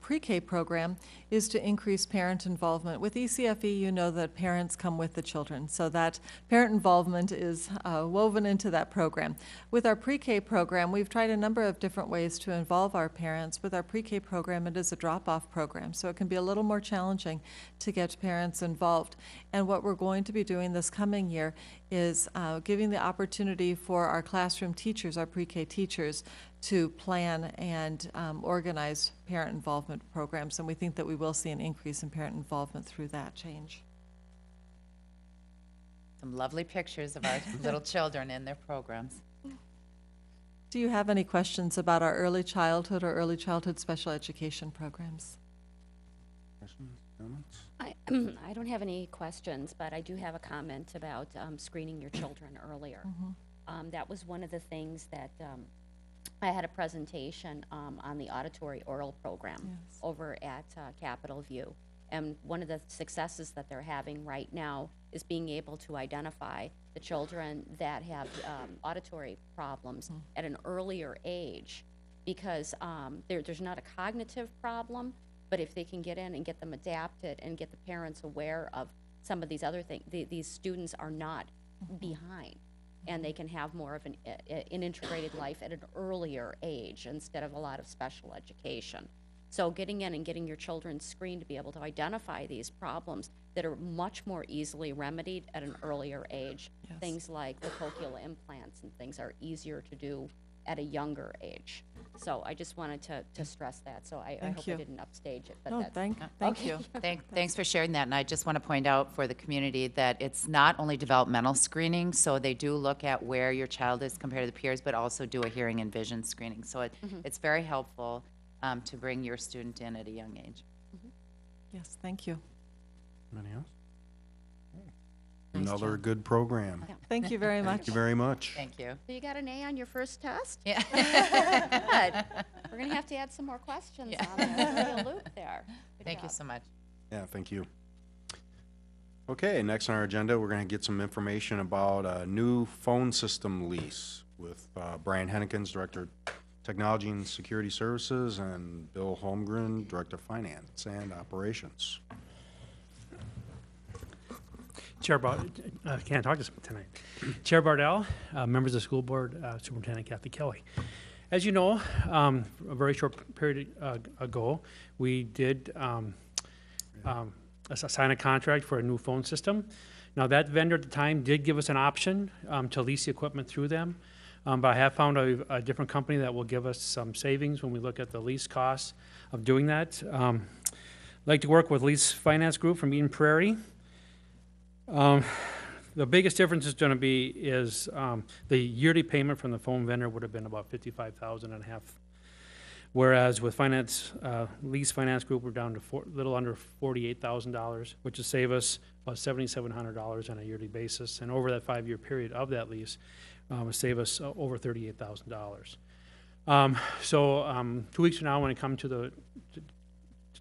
pre-K program is to increase parent involvement. With ECFE, you know that parents come with the children, so that parent involvement is woven into that program. With our pre-K program, we've tried a number of different ways to involve our parents. With our pre-K program, it is a drop-off program, so it can be a little more challenging to get parents involved. And what we're going to be doing this coming year is giving the opportunity for our classroom teachers, our pre-K teachers, to plan and organize parent involvement programs, and we think that we will see an increase in parent involvement through that change. Some lovely pictures of our little children in their programs. Do you have any questions about our early childhood or early childhood special education programs? Questions, comments? I don't have any questions, but I do have a comment about screening your children earlier. That was one of the things that I had a presentation on the auditory oral program over at Capitol View. And one of the successes that they're having right now is being able to identify the children that have auditory problems at an earlier age, because there's not a cognitive problem, but if they can get in and get them adapted and get the parents aware of some of these other things, these students are not behind. And they can have more of an integrated life at an earlier age instead of a lot of special education. So getting in and getting your children screened to be able to identify these problems that are much more easily remedied at an earlier age. Yes. Things like the cochlear implants and things are easier to do at a younger age. So I just wanted to stress that. So I hope I didn't upstage it. But No, that's, thank okay. you. Thanks for sharing that, and I just want to point out for the community that it's not only developmental screening, so they do look at where your child is compared to the peers, but also do a hearing and vision screening. So it's very helpful to bring your student in at a young age. Yes, thank you. Anything else? Another good program. Thank you very much. Thank you very much. Thank you. So you got an A on your first test? Yeah. Good. We're going to have to add some more questions on there. There's gonna be a loop there. Good Thank you job. so much. Yeah, thank you. Okay, next on our agenda, we're going to get some information about a new phone system lease with Brian Hennekins, Director of Technology and Security Services, and Bill Holmgren, Director of Finance and Operations. Chair can't talk to tonight. Chair Bardell, members of the school board, Superintendent Kathy Kelly. As you know, a very short period ago, we did sign a contract for a new phone system. Now, that vendor at the time did give us an option to lease the equipment through them, but I have found a different company that will give us some savings when we look at the lease costs of doing that. I'd like to work with Lease Finance Group from Eden Prairie. The biggest difference is gonna be the yearly payment from the phone vendor would have been about 55,000 and a half. Whereas with Lease Finance Group, we're down to little under $48,000, which will save us about $7,700 on a yearly basis. And over that 5-year period of that lease, will save us over $38,000. 2 weeks from now, when I come to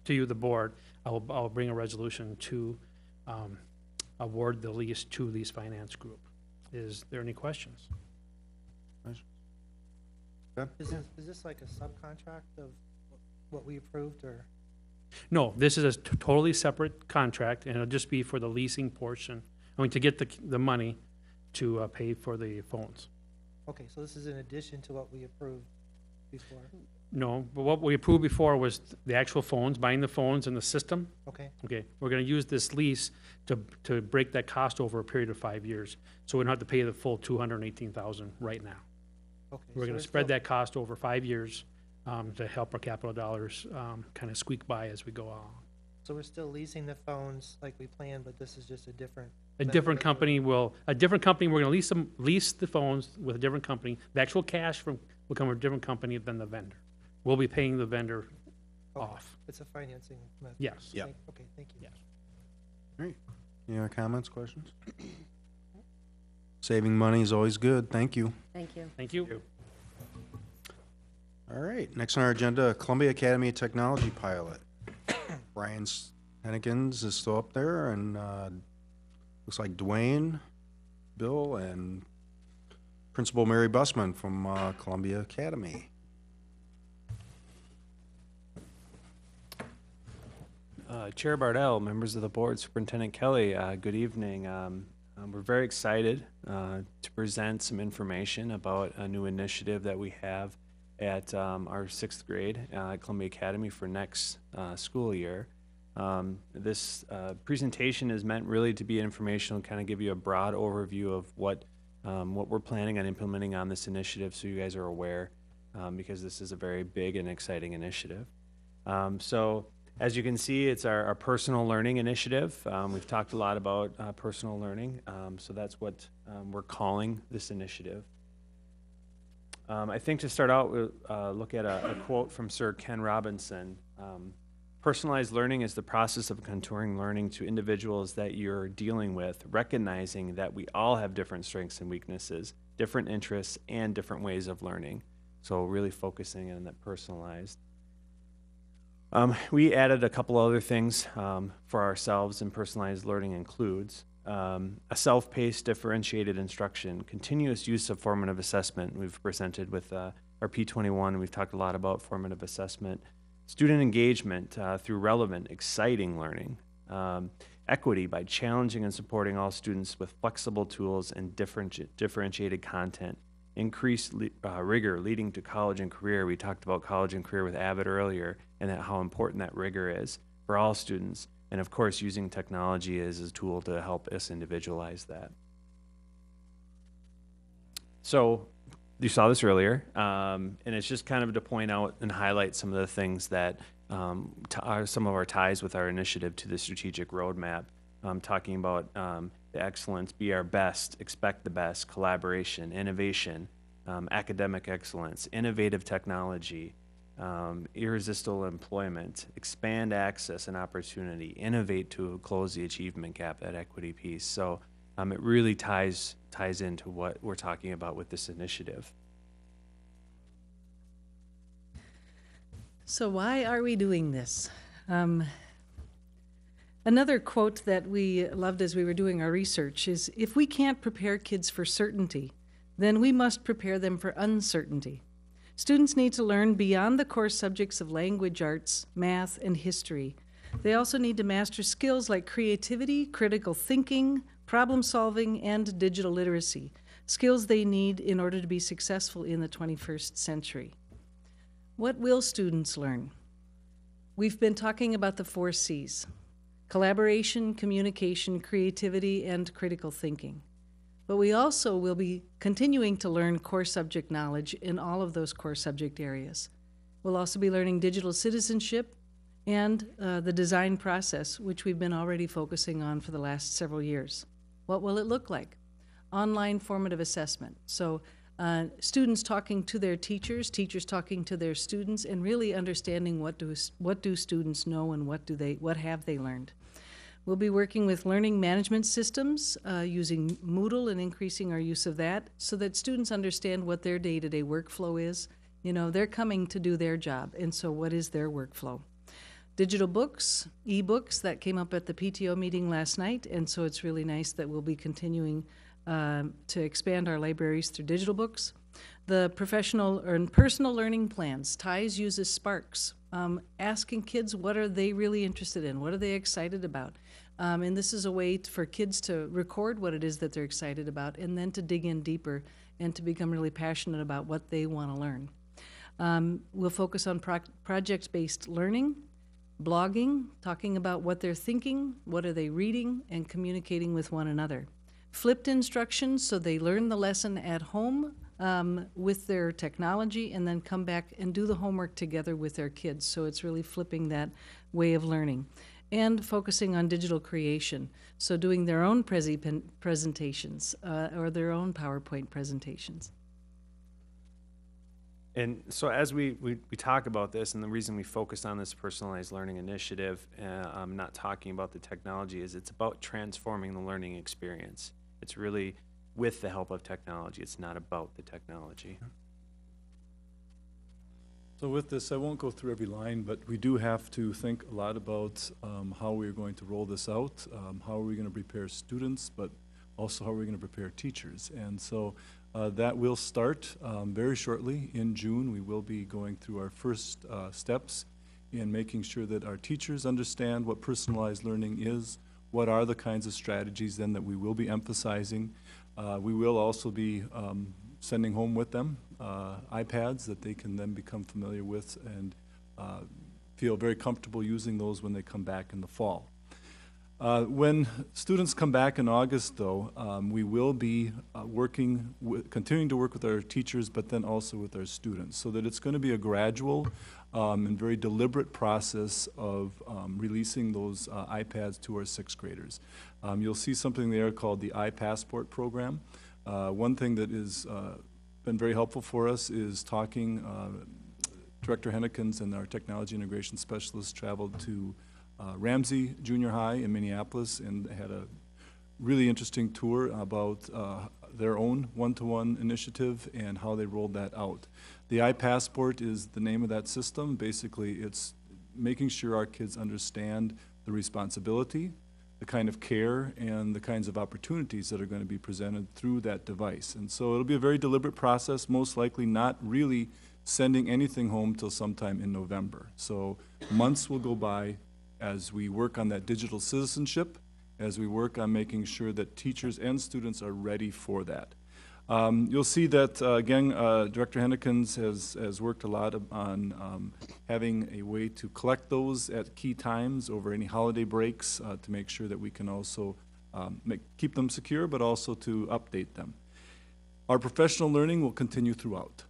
you, the board, I'll bring a resolution to award the lease to Lease Finance Group. Is there any questions? Is this like a subcontract of what we approved, or? No, this is a totally separate contract, and it'll just be for the leasing portion. I mean, to get the money to pay for the phones. Okay, so this is in addition to what we approved before? No, but what we approved before was the actual phones, buying the phones and the system. Okay. Okay, we're gonna use this lease to break that cost over a period of 5 years. So we don't have to pay the full $218,000 right now. Okay. We're gonna spread that cost over 5 years to help our capital dollars kind of squeak by as we go along. So we're still leasing the phones like we planned, but this is just a different. We're gonna lease the phones with a different company. The actual cash will come from a different company than the vendor. We'll be paying the vendor off. It's a financing method. Yes. Yeah. Okay, thank you. Yes. All right. Any other comments, questions? Saving money is always good. Thank you. Thank you. Thank you. All right, next on our agenda, Columbia Academy of Technology pilot. Brian Hennekins is still up there, and looks like Dwayne, Bill, and Principal Mary Bussman from Columbia Academy. Chair Bardell, members of the board, Superintendent Kelly, good evening. We're very excited to present some information about a new initiative that we have at our 6th grade at Columbia Academy for next school year. This presentation is meant really to be informational, kind of give you a broad overview of what we're planning on implementing on this initiative, so you guys are aware, because this is a very big and exciting initiative. So as you can see, it's our personal learning initiative. We've talked a lot about personal learning, so that's what we're calling this initiative. I think to start out, we'll look at a quote from Sir Ken Robinson. Personalized learning is the process of contouring learning to individuals that you're dealing with, recognizing that we all have different strengths and weaknesses, different interests, and different ways of learning. So really focusing on that personalized. We added a couple other things for ourselves, and personalized learning includes a self-paced differentiated instruction, continuous use of formative assessment. We've presented with our P21, we've talked a lot about formative assessment. Student engagement through relevant, exciting learning. Equity by challenging and supporting all students with flexible tools and differentiated content. Increased rigor leading to college and career. We talked about college and career with Avid earlier, and how important that rigor is for all students. And of course, using technology as a tool to help us individualize that. So you saw this earlier, and it's just kind of to point out and highlight some of the things that are some of our ties with our initiative to the strategic roadmap, talking about the excellence, be our best, expect the best, collaboration, innovation, academic excellence, innovative technology, irresistible employment, expand access and opportunity, innovate to close the achievement gap, that equity piece. So it really ties into what we're talking about with this initiative. So why are we doing this? Another quote that we loved as we were doing our research is, if we can't prepare kids for certainty, then we must prepare them for uncertainty. Students need to learn beyond the core subjects of language arts, math, and history. They also need to master skills like creativity, critical thinking, problem solving, and digital literacy, skills they need in order to be successful in the 21st century. What will students learn? We've been talking about the 4 C's: collaboration, communication, creativity, and critical thinking. But we also will be continuing to learn core subject knowledge in all of those core subject areas. We'll also be learning digital citizenship and the design process, which we've been already focusing on for the last several years. We'll What will it look like? Online formative assessment. So students talking to their teachers, teachers talking to their students, and really understanding what do students know and what have they learned. We'll be working with learning management systems using Moodle and increasing our use of that so that students understand what their day-to-day workflow is. You know, they're coming to do their job, and so what is their workflow? Digital books, e-books, that came up at the PTO meeting last night, and so it's really nice that we'll be continuing to expand our libraries through digital books. The professional and personal learning plans. TIES uses Sparks, asking kids what are they really interested in, what are they excited about. And this is a way for kids to record what it is that they're excited about and then to dig in deeper and to become really passionate about what they want to learn. We'll focus on project-based learning, blogging, talking about what they're thinking, what are they reading, and communicating with one another. Flipped instructions, so they learn the lesson at home with their technology and then come back and do the homework together with their kids. So it's really flipping that way of learning. And focusing on digital creation, so doing their own presentations or their own PowerPoint presentations. And so as we talk about this, and the reason we focused on this personalized learning initiative, I'm not talking about the technology, is it's about transforming the learning experience. It's really with the help of technology. It's not about the technology. So with this, I won't go through every line, but we do have to think a lot about how we're going to roll this out, how are we going to prepare students, but also how are we going to prepare teachers. And so that will start very shortly in June. We will be going through our first steps in making sure that our teachers understand what personalized learning is, what are the kinds of strategies then that we will be emphasizing. We will also be sending home with them iPads that they can then become familiar with and feel very comfortable using those when they come back in the fall. When students come back in August, though, we will be continuing to work with our teachers, but then also with our students, so that it's going to be a gradual and very deliberate process of releasing those iPads to our sixth graders. You'll see something there called the iPassport program. One thing that is been very helpful for us is talking, Director Hennekens and our technology integration specialists traveled to Ramsey Junior High in Minneapolis and had a really interesting tour about their own one-to-one initiative and how they rolled that out. The iPassport is the name of that system. Basically, it's making sure our kids understand the responsibility, the kind of care, and the kinds of opportunities that are going to be presented through that device. And so it'll be a very deliberate process, most likely not really sending anything home till sometime in November. So months will go by as we work on that digital citizenship, as we work on making sure that teachers and students are ready for that. You'll see that, again, Director Hennekens has worked a lot on having a way to collect those at key times over any holiday breaks to make sure that we can also keep them secure, but also to update them. Our professional learning will continue throughout.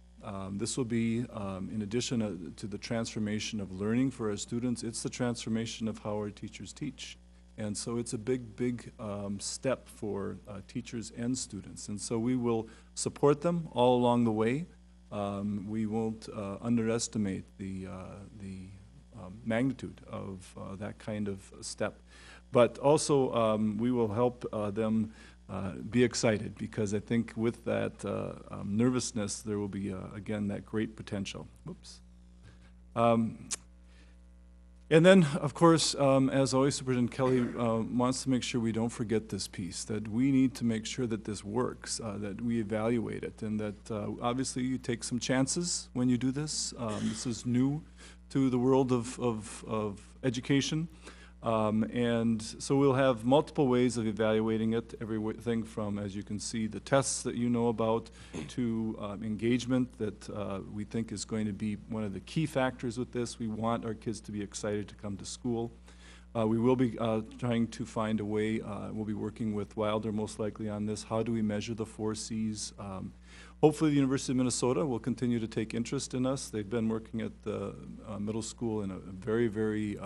This will be, in addition to the transformation of learning for our students, it's the transformation of how our teachers teach. And so it's a big step for teachers and students. And so we will support them all along the way. We won't underestimate the magnitude of that kind of step. But also we will help them be excited, because I think with that nervousness there will be, again, that great potential. Whoops. And then, of course, as always, Superintendent Kelly wants to make sure we don't forget this piece, that we need to make sure that this works, that we evaluate it, and that obviously you take some chances when you do this. This is new to the world of education. And so we'll have multiple ways of evaluating it, everything from, as you can see, the tests that you know about, to engagement that we think is going to be one of the key factors with this. We want our kids to be excited to come to school. We will be trying to find a way, we'll be working with Wilder most likely on this. How do we measure the 4 Cs? Hopefully the University of Minnesota will continue to take interest in us. They've been working at the middle school in a very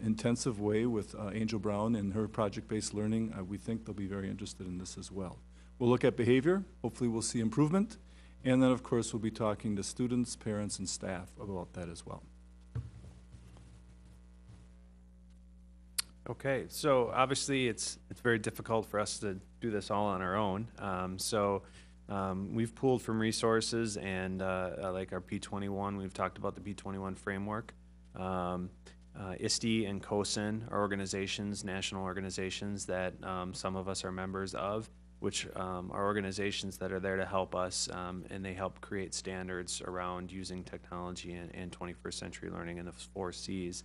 intensive way with Angel Brown and her project-based learning, we think they'll be very interested in this as well. We'll look at behavior. Hopefully we'll see improvement. And then, of course, we'll be talking to students, parents, and staff about that as well. Okay, so obviously it's very difficult for us to do this all on our own. We've pulled from resources and like our P21, we've talked about the P21 framework. ISTE and COSIN are organizations, national organizations that some of us are members of, which are organizations that are there to help us, and they help create standards around using technology and 21st century learning in the 4 Cs.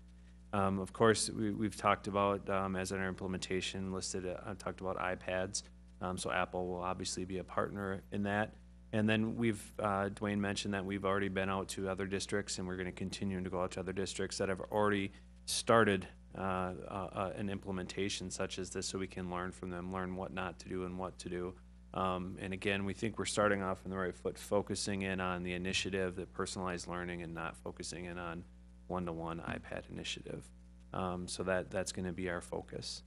Of course, we've talked about, as in our implementation listed, talked about iPads. So Apple will obviously be a partner in that. And then Dwayne mentioned that we've already been out to other districts, and we're going to continue to go out to other districts that have already started an implementation such as this, so we can learn from them, learn what not to do and what to do. And again, we think we're starting off on the right foot, focusing in on the initiative, the personalized learning, and not focusing in on one-to-one iPad initiative. So that's going to be our focus.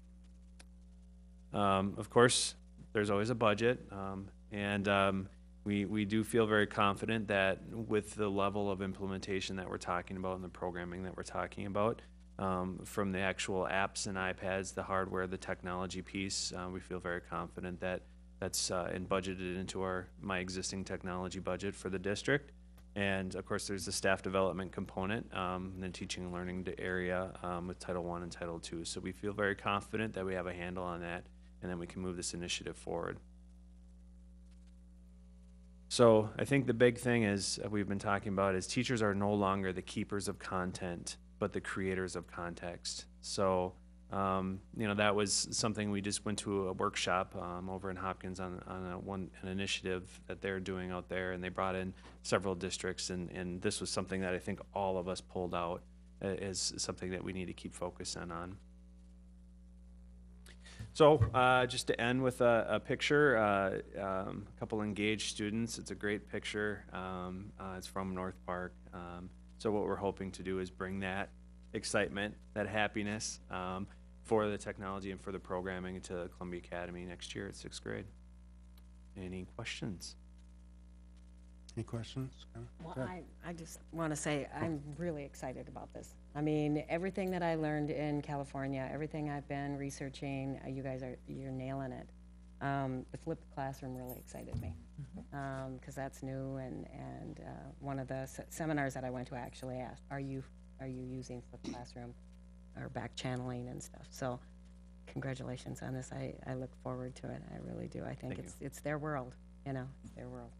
Of course, there's always a budget, and we do feel very confident that with the level of implementation that we're talking about and the programming that we're talking about, from the actual apps and iPads, the hardware, the technology piece, we feel very confident that that's budgeted into my existing technology budget for the district. And of course, there's the staff development component, and the teaching and learning area with Title I and Title II. So we feel very confident that we have a handle on that, and then we can move this initiative forward. So I think the big thing is we've been talking about is teachers are no longer the keepers of content, but the creators of context. So that was something we just went to a workshop over in Hopkins on an initiative that they're doing out there, and they brought in several districts, and this was something that I think all of us pulled out as something that we need to keep focusing on. So just to end with a picture, a couple engaged students. It's a great picture. It's from North Park. So what we're hoping to do is bring that excitement, that happiness for the technology and for the programming to Columbia Academy next year at 6th grade. Any questions? Any questions? Well, I just want to say I'm really excited about this. I mean, everything that I learned in California, everything I've been researching, you're nailing it. The flipped classroom really excited me because that's new, and one of the seminars that I went to actually asked, are you using flipped classroom or back channeling and stuff? So congratulations on this. I look forward to it. I really do. I think it's their world, it's their world.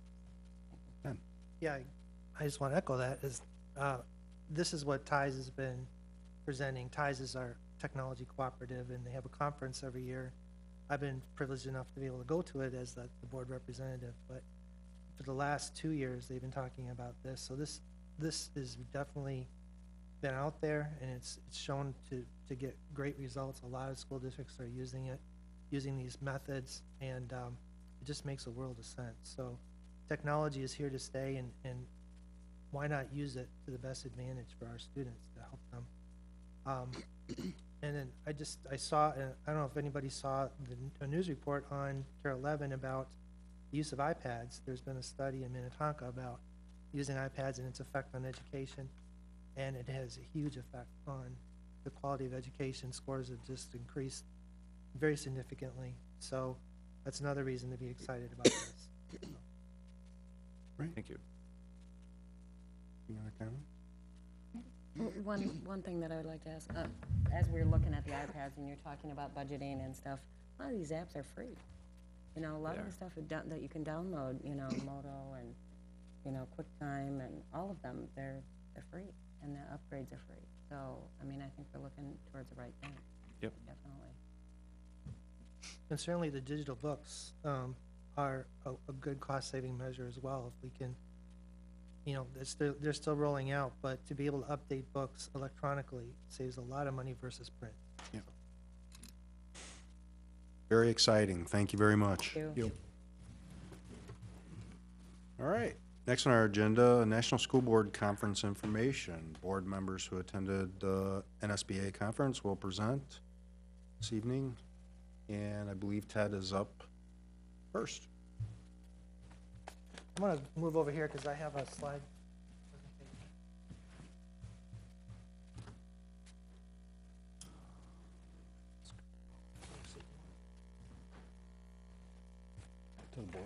Yeah, I just want to echo that. This is what TIES has been presenting. TIES is our technology cooperative, and they have a conference every year. I've been privileged enough to be able to go to it as the board representative, but for the last 2 years, they've been talking about this. So this is definitely been out there, and it's shown to get great results. A lot of school districts are using it, using these methods, and it just makes a world of sense. So technology is here to stay, and why not use it to the best advantage for our students to help them? And then I saw, I don't know if anybody saw a news report on Care 11 about the use of iPads. There's been a study in Minnetonka about using iPads and its effect on education, and it has a huge effect on the quality of education. Scores have just increased very significantly. So that's another reason to be excited about this. Right. Thank you. You want to comment? One thing that I would like to ask, as we're looking at the iPads and you're talking about budgeting and stuff, a lot of these apps are free. A lot of the stuff that you can download, Moto and, QuickTime and all of them, they're free, and the upgrades are free. So, I think we're looking towards the right thing. Yep. Definitely. And certainly the digital books are a good cost-saving measure as well. If we can, they're still rolling out, but to be able to update books electronically saves a lot of money versus print. Yeah. Very exciting. Thank you very much. Thank you. All right. Next on our agenda, National School Board Conference information. Board members who attended the NSBA conference will present this evening, and I believe Ted is up first. I'm going to move over here because I have a slide. To the board.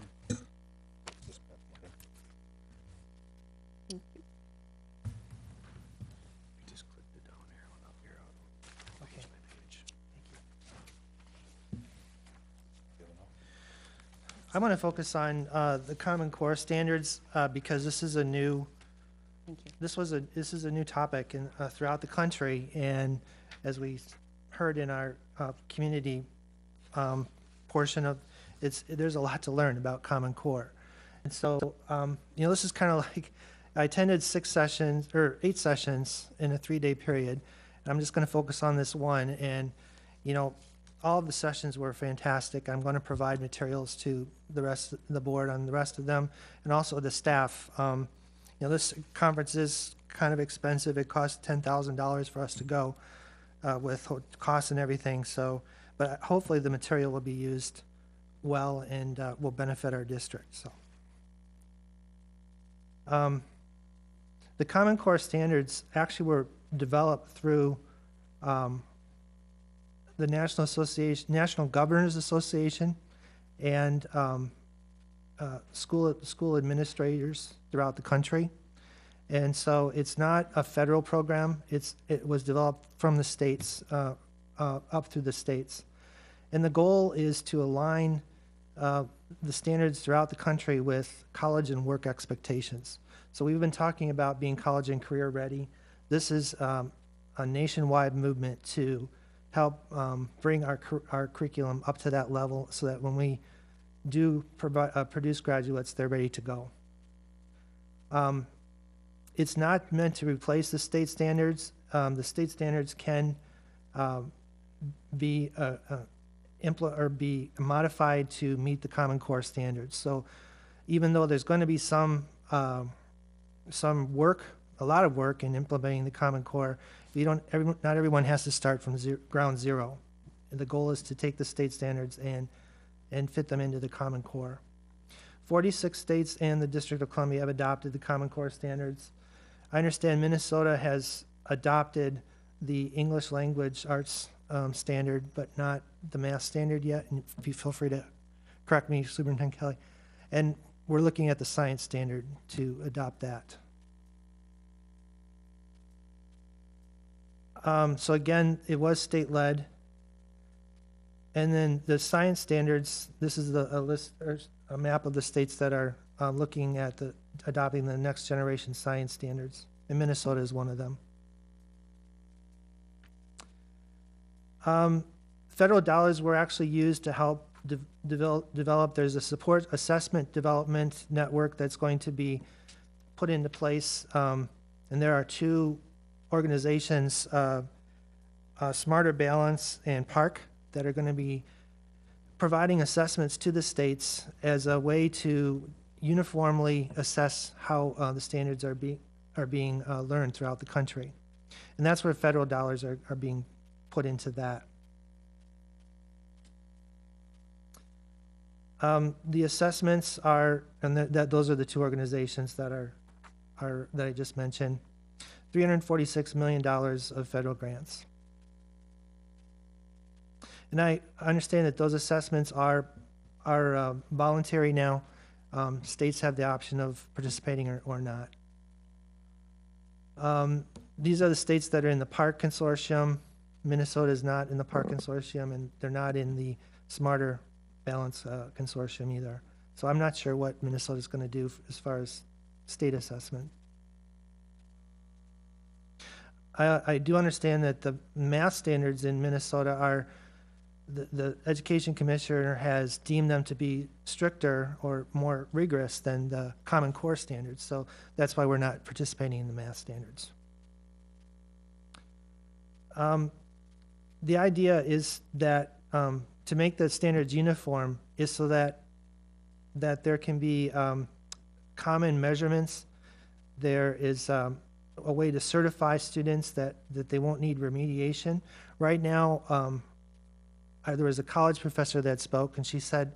Just click the down arrow and up arrow. Okay. Page by page. I want to focus on the Common Core standards because this is a new. This is a new topic throughout the country, and as we heard in our community portion of there's a lot to learn about Common Core, and so this is kind of like I attended 8 sessions in a 3-day period, and I'm just going to focus on this one, and all of the sessions were fantastic. I'm going to provide materials to the rest of the board on the rest of them, and also the staff. This conference is kind of expensive. It costs $10,000 for us to go with costs and everything. So, but hopefully the material will be used well and will benefit our district. So, the Common Core standards actually were developed through the National Governors Association, and school administrators throughout the country. And so it's not a federal program. It was developed from the states, up through the states. And the goal is to align the standards throughout the country with college and work expectations. So we've been talking about being college and career ready. This is a nationwide movement to help bring our curriculum up to that level so that when we do produce graduates, they're ready to go. It's not meant to replace the state standards. The state standards can be modified to meet the Common Core standards. So even though there's going to be some work, a lot of work in implementing the Common Core, not everyone has to start from ground zero. And the goal is to take the state standards and fit them into the Common Core. 46 states and the District of Columbia have adopted the Common Core standards. I understand Minnesota has adopted the English language arts standard, but not the math standard yet. And if you feel free to correct me, Superintendent Kelly. And we're looking at the science standard to adopt that. So again, it was state-led. And then the science standards, this is a list or a map of the states that are looking at adopting the next generation science standards, and Minnesota is one of them. Federal dollars were actually used to help develop. There's a support assessment development network that's going to be put into place, and there are 2 organizations, Smarter Balance and PARC, that are going to be providing assessments to the states as a way to uniformly assess how the standards are being learned throughout the country. And that's where federal dollars are being put into that. The assessments are, and those are the 2 organizations that that I just mentioned, $346 million of federal grants. And I understand that those assessments are voluntary now. States have the option of participating or not. These are the states that are in the PARC consortium. Minnesota is not in the PARC consortium, and they're not in the Smarter Balance consortium either. So I'm not sure what Minnesota is going to do as far as state assessment. I do understand that the math standards in Minnesota are, the Education Commissioner has deemed them to be stricter or more rigorous than the Common Core standards. So that's why we're not participating in the math standards. The idea is that to make the standards uniform is so that there can be common measurements. There is a way to certify students that they won't need remediation. Right now, there was a college professor that spoke, and she said,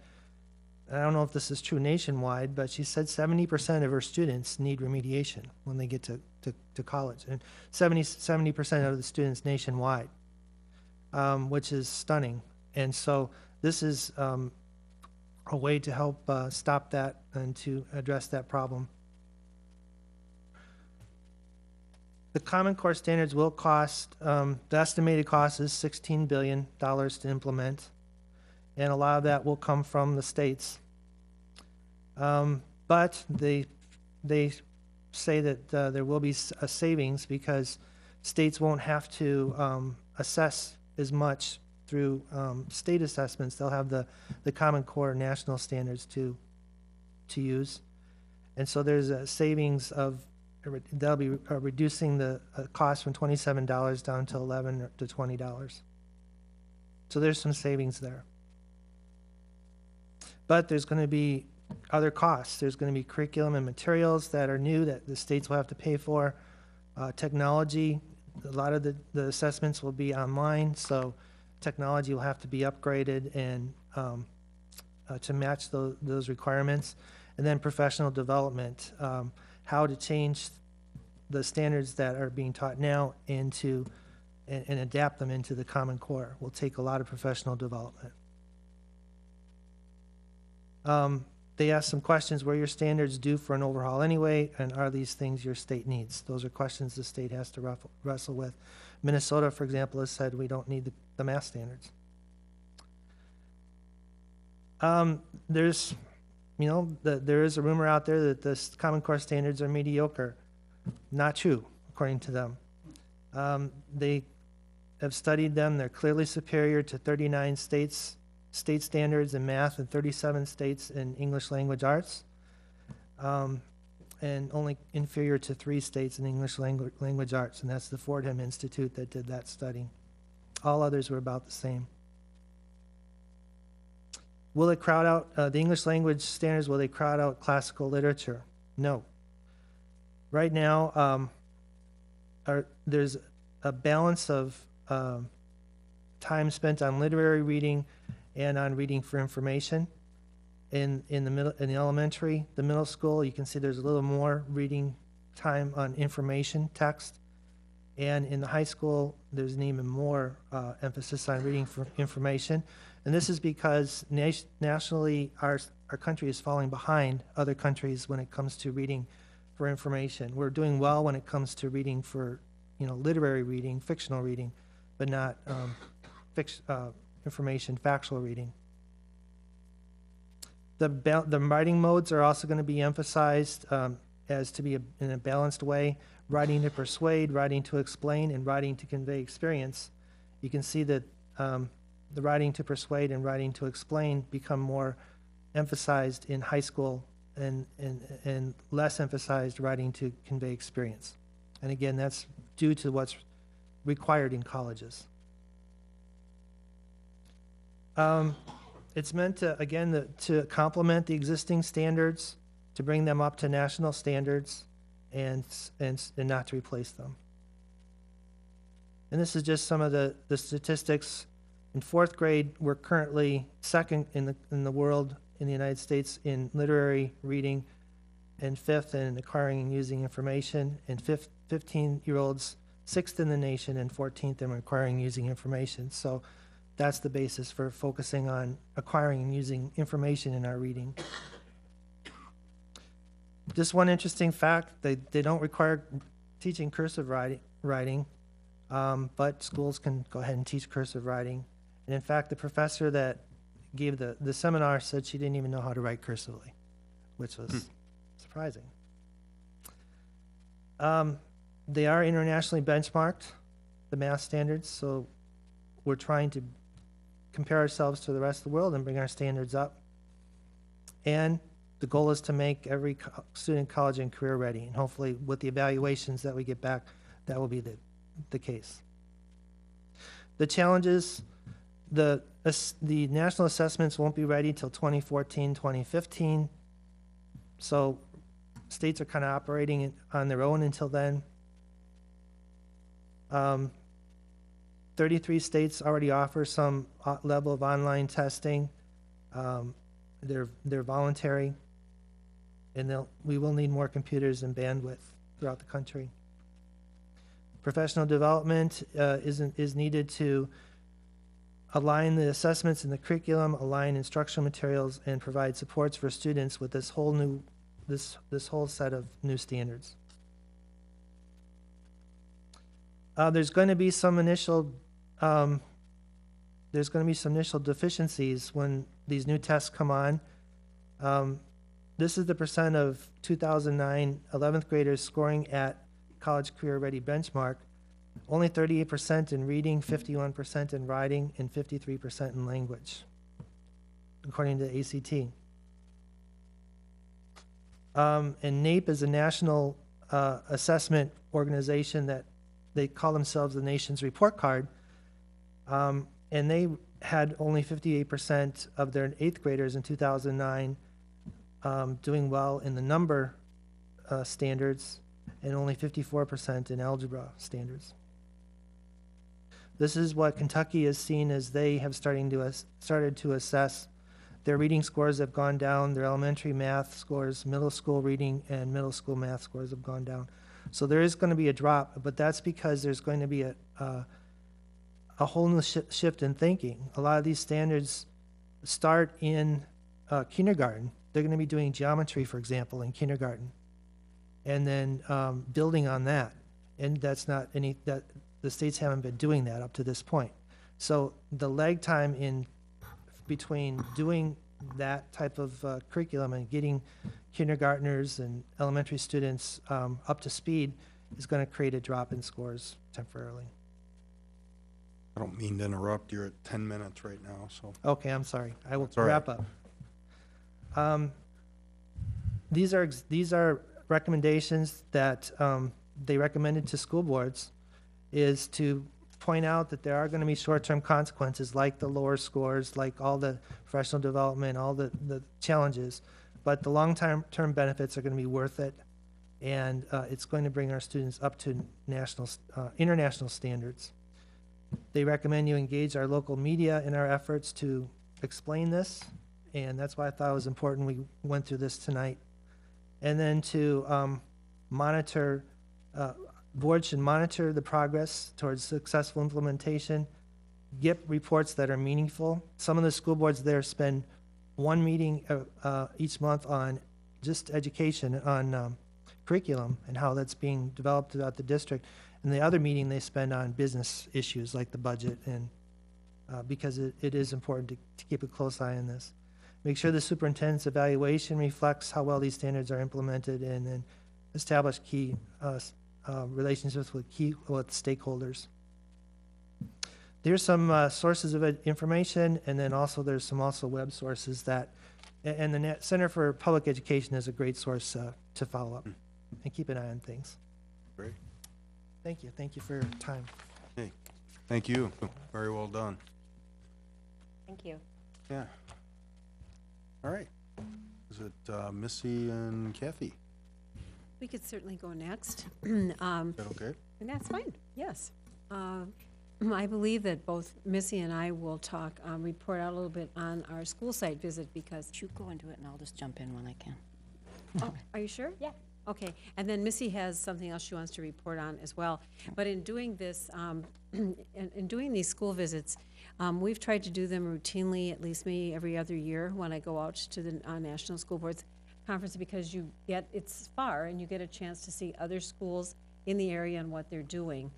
I don't know if this is true nationwide, but she said 70% of her students need remediation when they get to college, and 70% of the students nationwide, which is stunning. And so this is a way to help stop that and to address that problem. The Common Core standards will cost, the estimated cost is $16 billion to implement, and a lot of that will come from the states. But they say that there will be a savings because states won't have to assess as much through state assessments. They'll have the Common Core national standards to use. And so there's a savings of, they'll be reducing the cost from $27 down to $11 to $20. So there's some savings there. But there's going to be other costs. There's going to be curriculum and materials that are new that the states will have to pay for. Technology, a lot of the assessments will be online, so technology will have to be upgraded and to match those requirements. And then professional development, how to change the standards that are being taught now into and adapt them into the Common Core will take a lot of professional development. They asked some questions. Were your standards due for an overhaul anyway, and are these things your state needs? Those are questions the state has to wrestle with. Minnesota, for example, has said we don't need the math standards. There's, there is a rumor out there that the Common Core standards are mediocre. Not true, according to them. They have studied them. They're clearly superior to 39 state standards in math and 37 states in English language arts, and only inferior to 3 states in English language arts, and that's the Fordham Institute that did that study. All others were about the same. Will it crowd out the English language standards? Will they crowd out classical literature? No. Right now, there's a balance of time spent on literary reading and on reading for information. In the elementary, the middle school, you can see there's a little more reading time on information text, and in the high school, there's an even more emphasis on reading for information. And this is because nationally, our country is falling behind other countries when it comes to reading for information. We're doing well when it comes to reading for, literary reading, fictional reading, but not information, factual reading. The writing modes are also going to be emphasized as to be in a balanced way. Writing to persuade, writing to explain, and writing to convey experience. You can see that the writing to persuade and writing to explain become more emphasized in high school and less emphasized writing to convey experience. And again, that's due to what's required in colleges. It's meant to, again, to complement the existing standards, to bring them up to national standards, and not to replace them. And this is just some of the statistics. In 4th grade, we're currently second in the world, in the United States, in literary reading, and 5th in acquiring and using information, and 15-year-olds 6th in the nation, and 14th in acquiring and using information. So that's the basis for focusing on acquiring and using information in our reading. Just one interesting fact, they don't require teaching cursive writing, but schools can go ahead and teach cursive writing. And in fact, the professor that gave the seminar said she didn't even know how to write cursively, which was surprising. They are internationally benchmarked, the math standards, so we're trying to compare ourselves to the rest of the world and bring our standards up. And the goal is to make every student college and career ready, and hopefully with the evaluations that we get back, that will be the case. The challenges, the national assessments won't be ready till 2014, 2015. So States are kind of operating on their own until then. 33 states already offer some level of online testing. They're voluntary, and we will need more computers and bandwidth throughout the country. Professional development is needed to align the assessments in the curriculum, align instructional materials, and provide supports for students with this whole set of new standards. There's going to be some initial deficiencies when these new tests come on. This is the percent of 2009 11th graders scoring at college career ready benchmark. Only 38% in reading, 51% in writing, and 53% in language, according to ACT. And NAEP is a national assessment organization that they call themselves the nation's report card. And they had only 58% of their 8th graders in 2009 doing well in the number standards, and only 54% in algebra standards. This is what Kentucky has seen as they have started to assess. Their reading scores have gone down, their elementary math scores, middle school reading, and middle school math scores have gone down. So there is going to be a drop, but that's because there's going to be a whole new shift in thinking. A lot of these standards start in kindergarten. They're going to be doing geometry, for example, in kindergarten, and then building on that. And that's not that the states haven't been doing that up to this point. So the lag time in between doing that type of curriculum and getting kindergartners and elementary students up to speed is going to create a drop in scores temporarily. I don't mean to interrupt. You're at 10 minutes right now, so. Okay, I'm sorry. I will That's all right. wrap up. These are recommendations that they recommended to school boards, is to point out that there are going to be short-term consequences, like the lower scores, like all the professional development, all the challenges, but the long-term benefits are going to be worth it, and it's going to bring our students up to international standards. They recommend you engage our local media in our efforts to explain this, and that's why I thought it was important we went through this tonight. And then to monitor, boards should monitor the progress towards successful implementation, get reports that are meaningful. Some of the school boards there spend one meeting each month on just education on curriculum and how that's being developed throughout the district. And the other meeting they spend on business issues like the budget, and because it is important to keep a close eye on this. Make sure the superintendent's evaluation reflects how well these standards are implemented, and then establish key relationships with stakeholders. There's some sources of information, and then also there's some web sources that, and the Center for Public Education is a great source to follow up and keep an eye on things. Great. Thank you. Thank you for your time. Hey, thank you. Very well done. Thank you. Yeah. All right. Is it Missy and Kathy? We could certainly go next. Is that okay? And that's fine, yes. I believe that both Missy and I will talk, report out a little bit on our school site visit, because. You go into it and I'll just jump in when I can. Oh, are you sure? Yeah. Okay, and then Missy has something else she wants to report on as well. But in doing this, in doing these school visits, we've tried to do them routinely, at least maybe every other year when I go out to the National School Boards Conference, because it's far and you get a chance to see other schools in the area and what they're doing.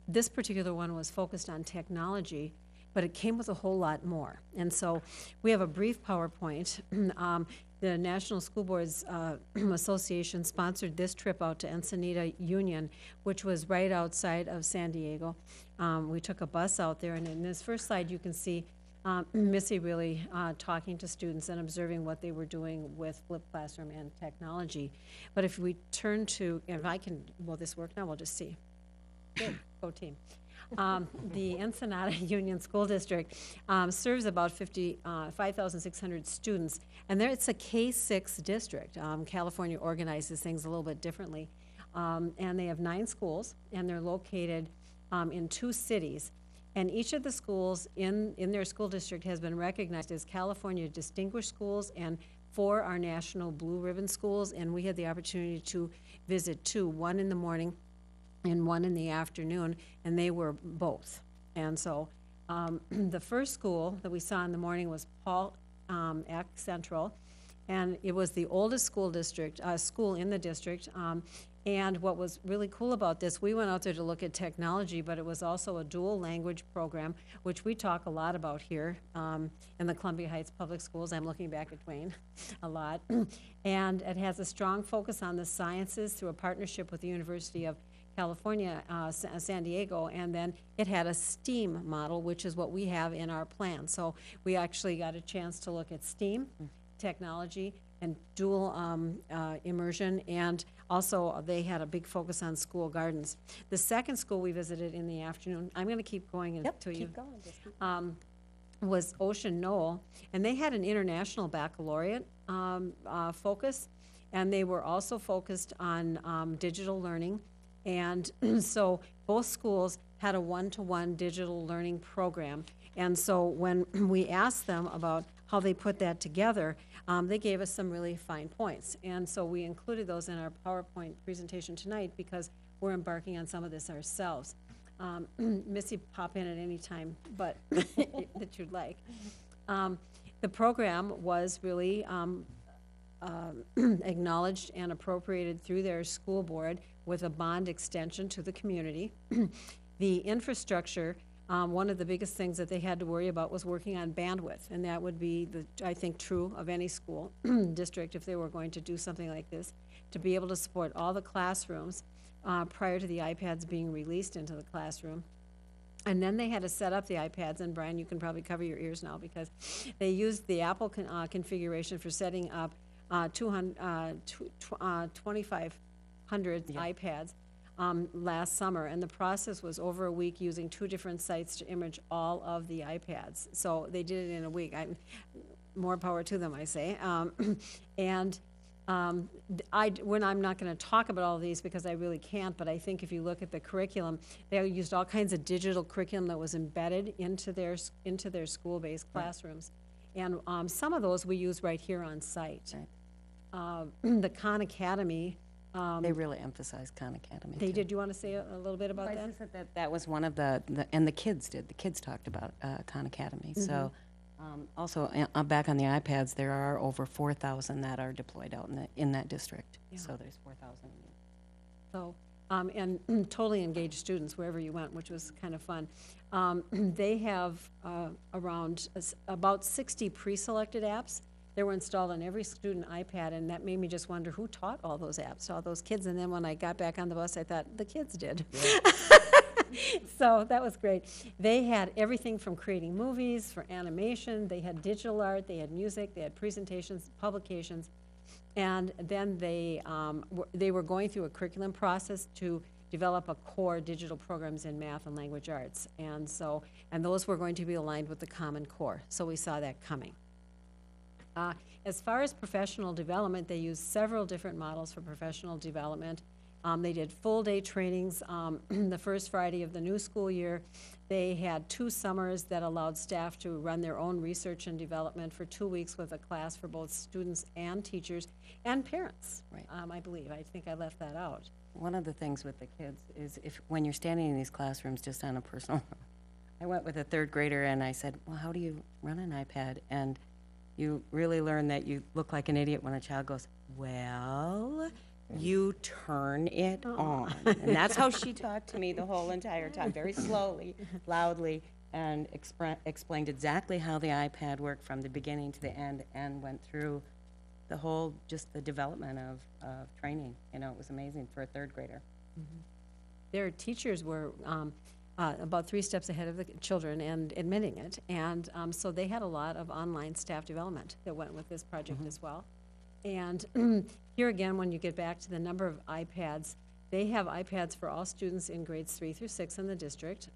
This particular one was focused on technology, but it came with a whole lot more. And so we have a brief PowerPoint. The National School Boards Association sponsored this trip out to Encinita Union, which was right outside of San Diego. We took a bus out there, and in this first slide you can see Missy really talking to students and observing what they were doing with flipped classroom and technology. But if we turn to, if I can, will this work now? We'll just see. Good, go team. The Ensenada Union School District serves about 5,600 students, and it's a K-6 district. California organizes things a little bit differently. And they have 9 schools, and they're located in 2 cities. And each of the schools in their school district has been recognized as California Distinguished Schools and 4 are National Blue Ribbon Schools. And we had the opportunity to visit 2, one in the morning and one in the afternoon, and they were both. And so the first school that we saw in the morning was Paul Eck Central, and it was the oldest school in the district. And what was really cool about this, we went out there to look at technology, but it was also a dual language program, which we talk a lot about here in the Columbia Heights Public Schools. I'm looking back at Dwayne a lot. And it has a strong focus on the sciences through a partnership with the University of California, San Diego, and then it had a STEAM model, which is what we have in our plan. So we actually got a chance to look at STEAM, technology, and dual immersion, and also they had a big focus on school gardens. The second school we visited in the afternoon, I'm going to keep going until you. Keep going. Was Ocean Knoll, and they had an international baccalaureate focus, and they were also focused on digital learning. And so both schools had a one-to-one digital learning program. And so when we asked them about how they put that together, they gave us some really fine points. And so we included those in our PowerPoint presentation tonight because we're embarking on some of this ourselves. Missy, pop in at any time but that you'd like. The program was really acknowledged and appropriated through their school board with a bond extension to the community. The infrastructure, one of the biggest things that they had to worry about was working on bandwidth, and that would be, I think, true of any school district if they were going to do something like this, to be able to support all the classrooms prior to the iPads being released into the classroom. And then they had to set up the iPads, and Brian, you can probably cover your ears now because they used the Apple configuration for setting up 2,500 iPads last summer, and the process was over a week using 2 different sites to image all of the iPads. So they did it in a week. More power to them, I say. When I'm not going to talk about all of these because I really can't, but I think if you look at the curriculum, they used all kinds of digital curriculum that was embedded into their school-based classrooms. And some of those we use right here on site. Right. The Khan Academy. They really emphasize Khan Academy. They did. You want to say a little bit about that? That was one of and the kids did. The kids talked about Khan Academy. Mm-hmm. So also back on the iPads, there are over 4,000 that are deployed out in that district. Yeah. So there's 4,000. So and totally engaged students wherever you went, which was kind of fun. They have about 60 pre-selected apps. They were installed on every student iPad, and that made me just wonder who taught all those apps to all those kids. And then when I got back on the bus, I thought, the kids did. Yeah. So that was great. They had everything from creating movies, for animation, they had digital art, they had music, they had presentations, publications, and then they were going through a curriculum process to develop a core digital programs in math and language arts. And those were going to be aligned with the Common Core. So we saw that coming. As far as professional development, they used several different models for professional development. They did full-day trainings the first Friday of the new school year. They had 2 summers that allowed staff to run their own research and development for 2 weeks with a class for both students and teachers and parents, right. I believe. I think I left that out. One of the things with the kids is when you're standing in these classrooms, just on a personal, I went with a 3rd grader and I said, well, how do you run an iPad? And you really learn that you look like an idiot when a child goes, well, you turn it on. And that's how she talked to me the whole entire time, very slowly, loudly, and explained exactly how the iPad worked from the beginning to the end and went through the whole, just the development of training. You know, it was amazing for a 3rd grader. Mm-hmm. Their teachers were about 3 steps ahead of the children and admitting it. And so they had a lot of online staff development that went with this project as well. And here again, when you get back to the number of iPads, They have iPads for all students in grades 3 through 6 in the district.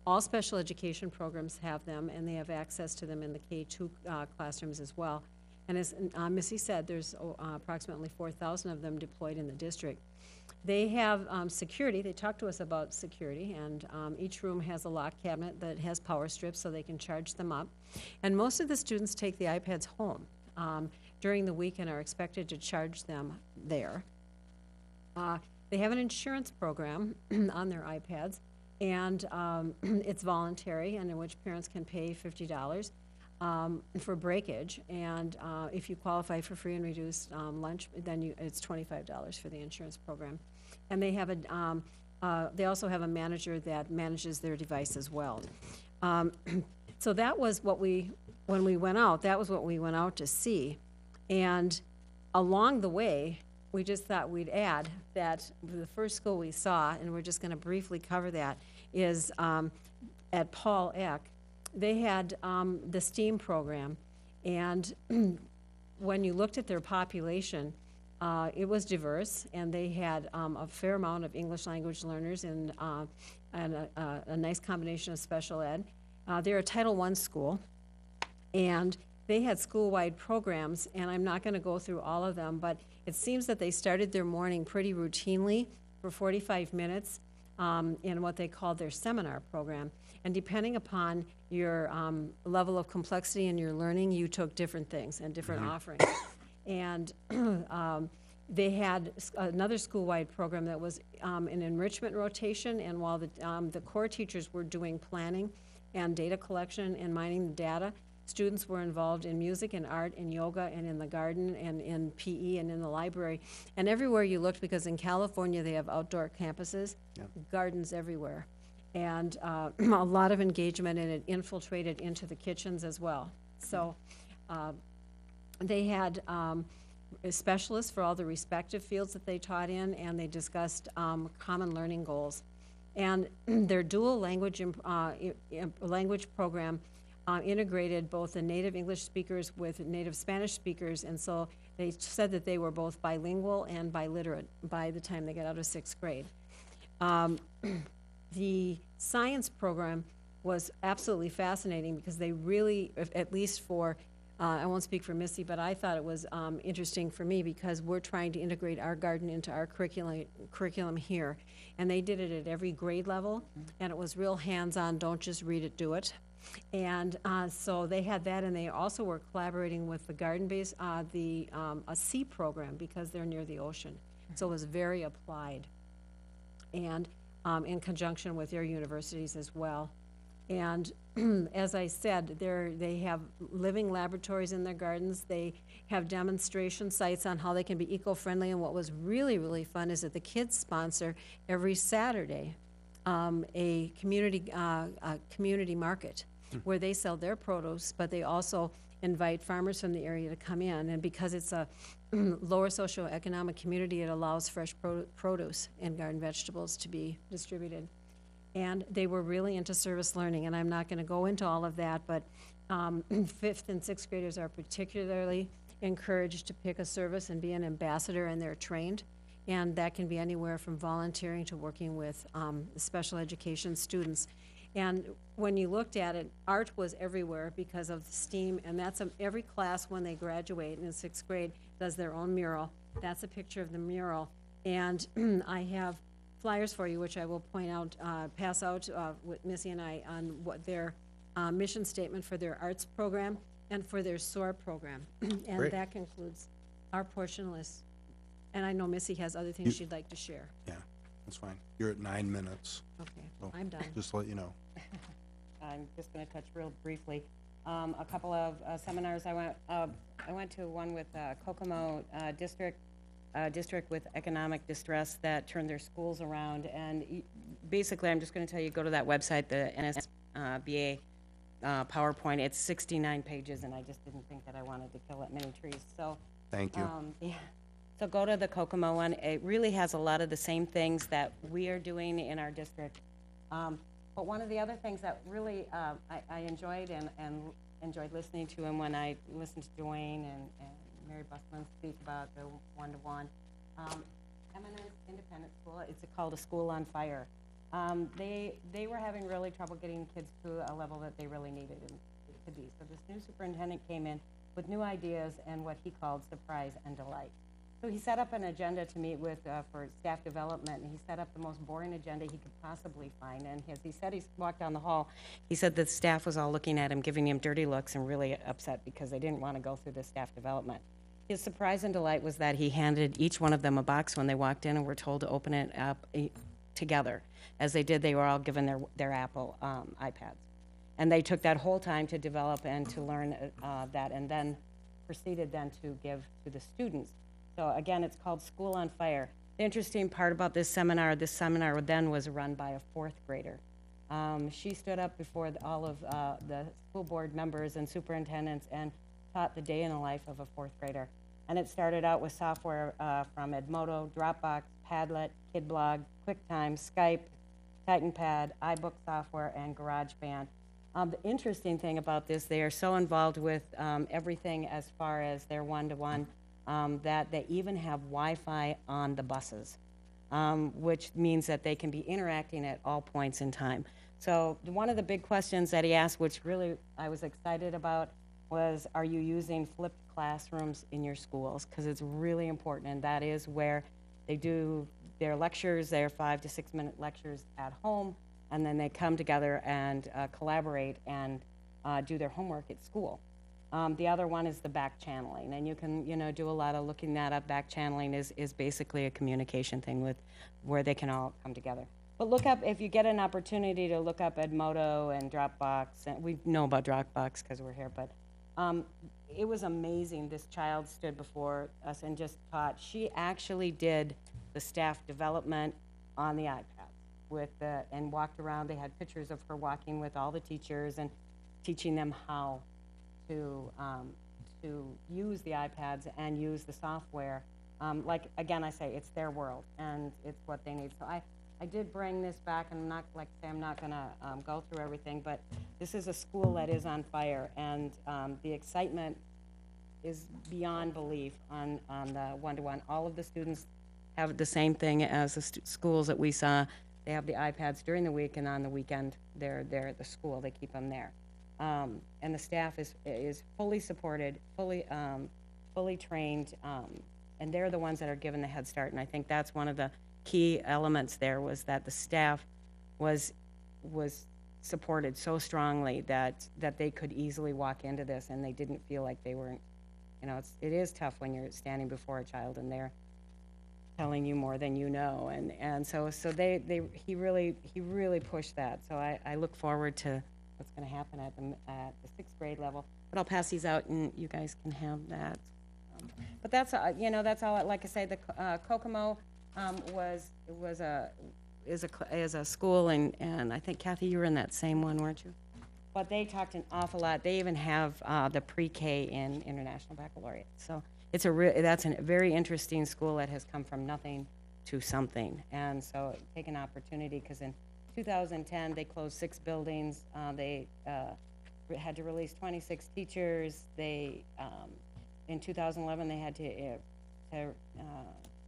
All special education programs have them, and they have access to them in the K-2 classrooms as well. And as Missy said, there's approximately 4,000 of them deployed in the district. They have security. They talk to us about security, and each room has a lock cabinet that has power strips so they can charge them up. And most of the students take the iPads home during the week and are expected to charge them there. They have an insurance program on their iPads, and it's voluntary, and in which parents can pay $50 for breakage. And if you qualify for free and reduced lunch, then it's $25 for the insurance program. And they have they also have a manager that manages their device as well. So that was what when we went out, that was what we went out to see. And along the way, we just thought we'd add that the first school we saw, and we're just going to briefly cover that, is at Paul Eck. They had the STEAM program, and when you looked at their population, it was diverse, and they had a fair amount of English language learners and a nice combination of special ed. They're a Title I school, and they had school-wide programs, and I'm not going to go through all of them, but it seems that they started their morning pretty routinely for 45 minutes in what they called their seminar program. And depending upon your level of complexity in your learning, you took different things and different offerings. And they had another school-wide program that was an enrichment rotation, and while the core teachers were doing planning and data collection and mining the data, students were involved in music and art and yoga and in the garden and in PE and in the library. And everywhere you looked, because in California they have outdoor campuses, gardens everywhere. And a lot of engagement, and it infiltrated into the kitchens as well. So they had specialists for all the respective fields that they taught in, and they discussed common learning goals. And their dual language language program integrated both the native English speakers with native Spanish speakers, and so they said that they were both bilingual and biliterate by the time they got out of 6th grade. The science program was absolutely fascinating because they really, at least for, I won't speak for Missy, but I thought it was interesting for me because we're trying to integrate our garden into our curriculum here. And they did it at every grade level, and it was real hands-on, don't just read it, do it. And so they had that, and they also were collaborating with the garden base, a sea program, because they're near the ocean. So it was very applied, and in conjunction with their universities as well. And as I said, they have living laboratories in their gardens. They have demonstration sites on how they can be eco-friendly, and what was really, really fun is that the kids sponsor every Saturday a community market where they sell their produce, but they also invite farmers from the area to come in. And because it's a lower socioeconomic community, it allows fresh produce and garden vegetables to be distributed. And they were really into service learning, and I'm not going to go into all of that, but 5th and 6th graders are particularly encouraged to pick a service and be an ambassador, and they're trained. And that can be anywhere from volunteering to working with special education students. And when you looked at it, art was everywhere because of STEAM, and that's every class when they graduate in 6th grade does their own mural. That's a picture of the mural. And I have flyers for you, which I will point out, pass out with Missy and I on what their mission statement for their arts program and for their SOAR program. And Great. that concludes our portion list. And I know Missy has other things she'd like to share. Yeah, that's fine. You're at 9 minutes. Okay, So I'm done. Just to let you know. I'm just going to touch real briefly. A couple of seminars. I went to one with Kokomo district with economic distress that turned their schools around. And basically, I'm just going to tell you, go to that website, the NSBA PowerPoint. It's 69 pages, and I just didn't think that I wanted to kill that many trees. So Thank you. yeah. So go to the Kokomo one. It really has a lot of the same things that we are doing in our district. But one of the other things that really I enjoyed and enjoyed listening to, and when I listened to Dwayne and Mary Busman speak about the one-to-one, eminent independent school. It's called a school on fire. They were having really trouble getting kids to a level that they really needed them to be. So this new superintendent came in with new ideas and what he called surprise and delight. So he set up an agenda to meet with for staff development, and he set up the most boring agenda he could possibly find. And as he said, he walked down the hall, he said the staff was all looking at him, giving him dirty looks and really upset because they didn't want to go through the staff development. His surprise and delight was that he handed each one of them a box when they walked in and were told to open it up together. As they did, they were all given their Apple iPads. And they took that whole time to develop and to learn that, and then proceeded then to give to the students. So again, it's called School on Fire. The interesting part about this seminar then was run by a fourth grader. She stood up before all of the school board members and superintendents and taught the day in the life of a fourth grader. And it started out with software from Edmodo, Dropbox, Padlet, KidBlog, QuickTime, Skype, TitanPad, iBook software, and GarageBand. The interesting thing about this, they are so involved with everything as far as their one-to-one that they even have Wi-Fi on the buses, which means that they can be interacting at all points in time. So one of the big questions that he asked, which really I was excited about, was, are you using flipped classrooms in your schools? Because it's really important, and that is where they do their lectures, their 5 to 6 minute lectures at home, and then they come together and collaborate and do their homework at school. The other one is the back channeling, and you can do a lot of looking that up. Back channeling is basically a communication thing with where they can all come together. But look up, if you get an opportunity to look up Edmodo and Dropbox, and we know about Dropbox because we're here, but it was amazing. This child stood before us and just taught. She actually did the staff development on the iPad and walked around. They had pictures of her walking with all the teachers and teaching them how to use the iPads and use the software. Like, again, I say, it's their world, and it's what they need. So I did bring this back, and I'm not going to go through everything, but this is a school that is on fire, and the excitement is beyond belief on the one-to-one. All of the students have the same thing as the schools that we saw. They have the iPads during the week, and on the weekend, they're at the school. They keep them there. And the staff is fully supported, fully trained, and they're the ones that are given the head start. And I think that's one of the key elements there, was that the staff was supported so strongly that they could easily walk into this, and they didn't feel like they were, it is tough when you're standing before a child and they're telling you more than you know, and so he really pushed that. So I look forward to what's going to happen at the 6th grade level. But I'll pass these out, and you guys can have that. But that's all. Like I say, the Kokomo is a school, and I think Kathy, you were in that same one, weren't you? But they talked an awful lot. They even have the pre-K in International Baccalaureate. So that's a very interesting school that has come from nothing to something. And so take an opportunity, because in 2010 they closed 6 buildings. They had to release 26 teachers. They in 2011 they had to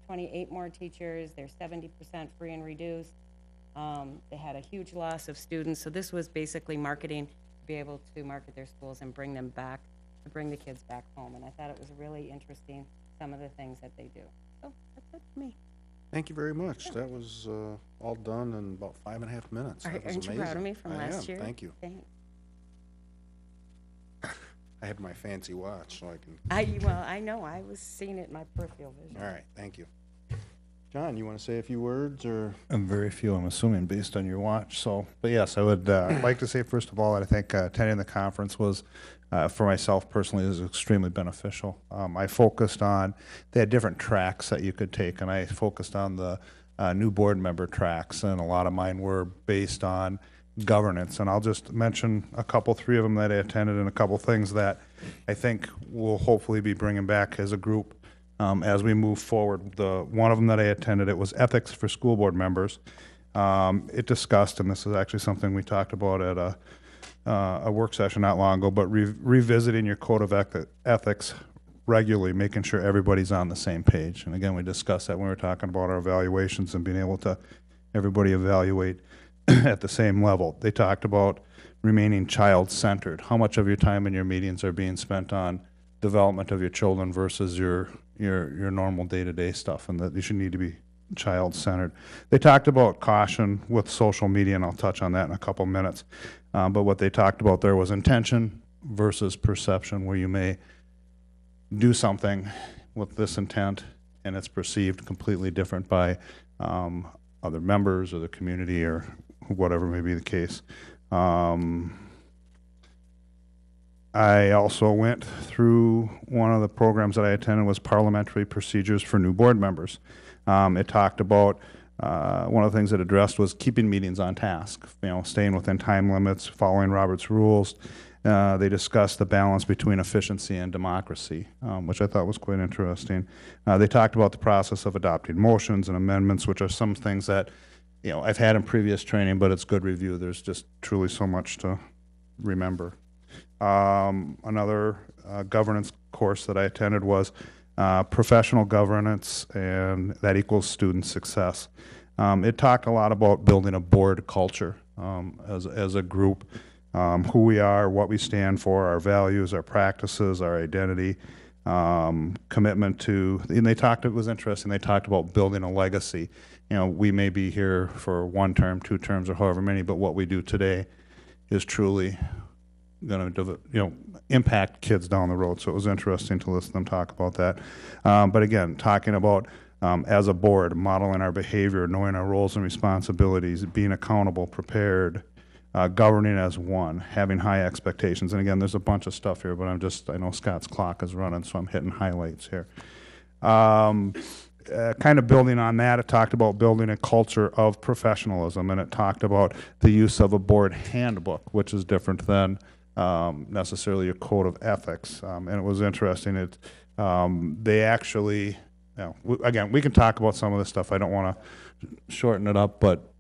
28 more teachers. They're 70% free and reduced. They had a huge loss of students. So this was basically marketing, to be able to market their schools and bring them back, to bring the kids back home. And I thought it was really interesting, some of the things that they do. So that's it for me. Thank you very much. That was all done in about 5.5 minutes. That was Aren't you amazing. proud of me from last year? Thank you. Thanks. I have my fancy watch, so I can. Well, I know. I was seeing it in my peripheral vision. All right, thank you. John, you want to say a few words, or? Very few, I'm assuming, based on your watch. So, but yes, I would like to say, first of all, that I think attending the conference was, for myself personally, is extremely beneficial. I focused on, they had different tracks that you could take, and I focused on the new board member tracks, and a lot of mine were based on governance. And I'll just mention a couple, 3 of them that I attended, and a couple things that I think we'll hopefully be bringing back as a group as we move forward. One of them that I attended, it was ethics for school board members. It discussed, and this is actually something we talked about at a work session not long ago, but revisiting your code of ethics regularly making sure everybody's on the same page. And again, we discussed that when we were talking about our evaluations and being able to everybody evaluate at the same level. They talked about remaining child-centered. How much of your time in your meetings are being spent on development of your children versus your normal day-to-day stuff, and that you should need to be child-centered. They talked about caution with social media, and I'll touch on that in a couple minutes. But what they talked about there was intention versus perception, where you may do something with this intent and it's perceived completely different by other members or the community or whatever may be the case. I also went through one of the programs that I attended was Parliamentary Procedures for New Board Members. It talked about one of the things it addressed was keeping meetings on task, staying within time limits, following Robert's rules. They discussed the balance between efficiency and democracy, which I thought was quite interesting. They talked about the process of adopting motions and amendments, which are some things that I've had in previous training, but it's good review. There's just truly so much to remember. Another governance course that I attended was professional governance, and that equals student success. It talked a lot about building a board culture as a group, who we are, what we stand for, our values, our practices, our identity, commitment to, and it was interesting, they talked about building a legacy. We may be here for 1 term, 2 terms, or however many, but what we do today is truly going to impact kids down the road. So it was interesting to listen to them talk about that. But again, talking about as a board, modeling our behavior, knowing our roles and responsibilities, being accountable, prepared, governing as one, having high expectations. And again, there's a bunch of stuff here, but I know Scott's clock is running, so I'm hitting highlights here. Kind of building on that, it talked about building a culture of professionalism, and it talked about the use of a board handbook, which is different than necessarily a code of ethics. And it was interesting. They actually, again, we can talk about some of this stuff. I don't want to shorten it up, but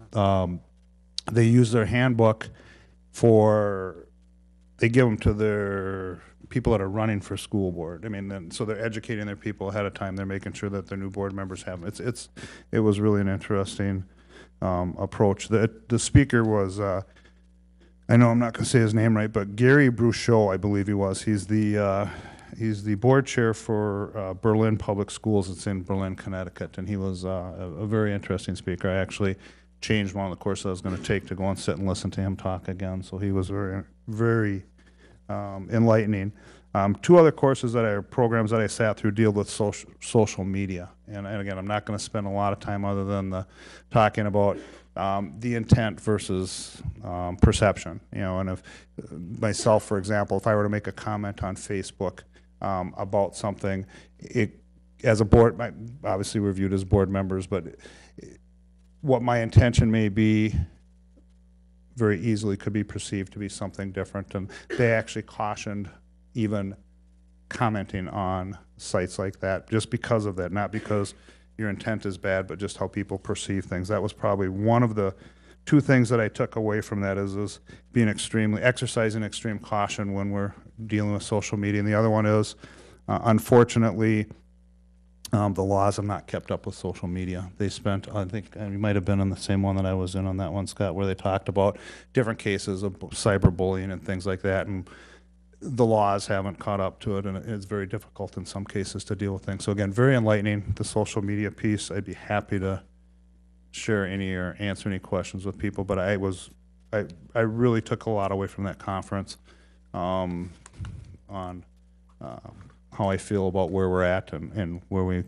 they use their handbook they give them to their people that are running for school board. So they're educating their people ahead of time. They're making sure that their new board members have them. It was really an interesting approach. The speaker was, I know I'm not going to say his name right, but Gary Bruchot, I believe he was. He's the board chair for Berlin Public Schools. It's in Berlin, Connecticut, and he was a very interesting speaker. I actually changed one of the courses I was going to take to go and sit and listen to him talk again. So he was very, very enlightening. 2 other programs that I sat through deal with social media. And again, I'm not going to spend a lot of time other than talking about the intent versus perception. And if myself, for example, if I were to make a comment on Facebook about something, as a board, obviously we're viewed as board members, but what my intention may be very easily could be perceived to be something different. And they actually cautioned even commenting on sites like that just because of that, not because your intent is bad, but just how people perceive things. That was probably one of the 2 things that I took away from that is exercising extreme caution when we're dealing with social media. And the other one is, unfortunately, the laws have not kept up with social media. They spent, I think, you might have been in the same one that I was in on that one, Scott, where they talked about different cases of cyberbullying and things like that, and the laws haven't caught up to it, and it's very difficult in some cases to deal with things. So again, very enlightening, the social media piece. I'd be happy to share any or answer any questions with people, but I really took a lot away from that conference on how I feel about where we're at and where we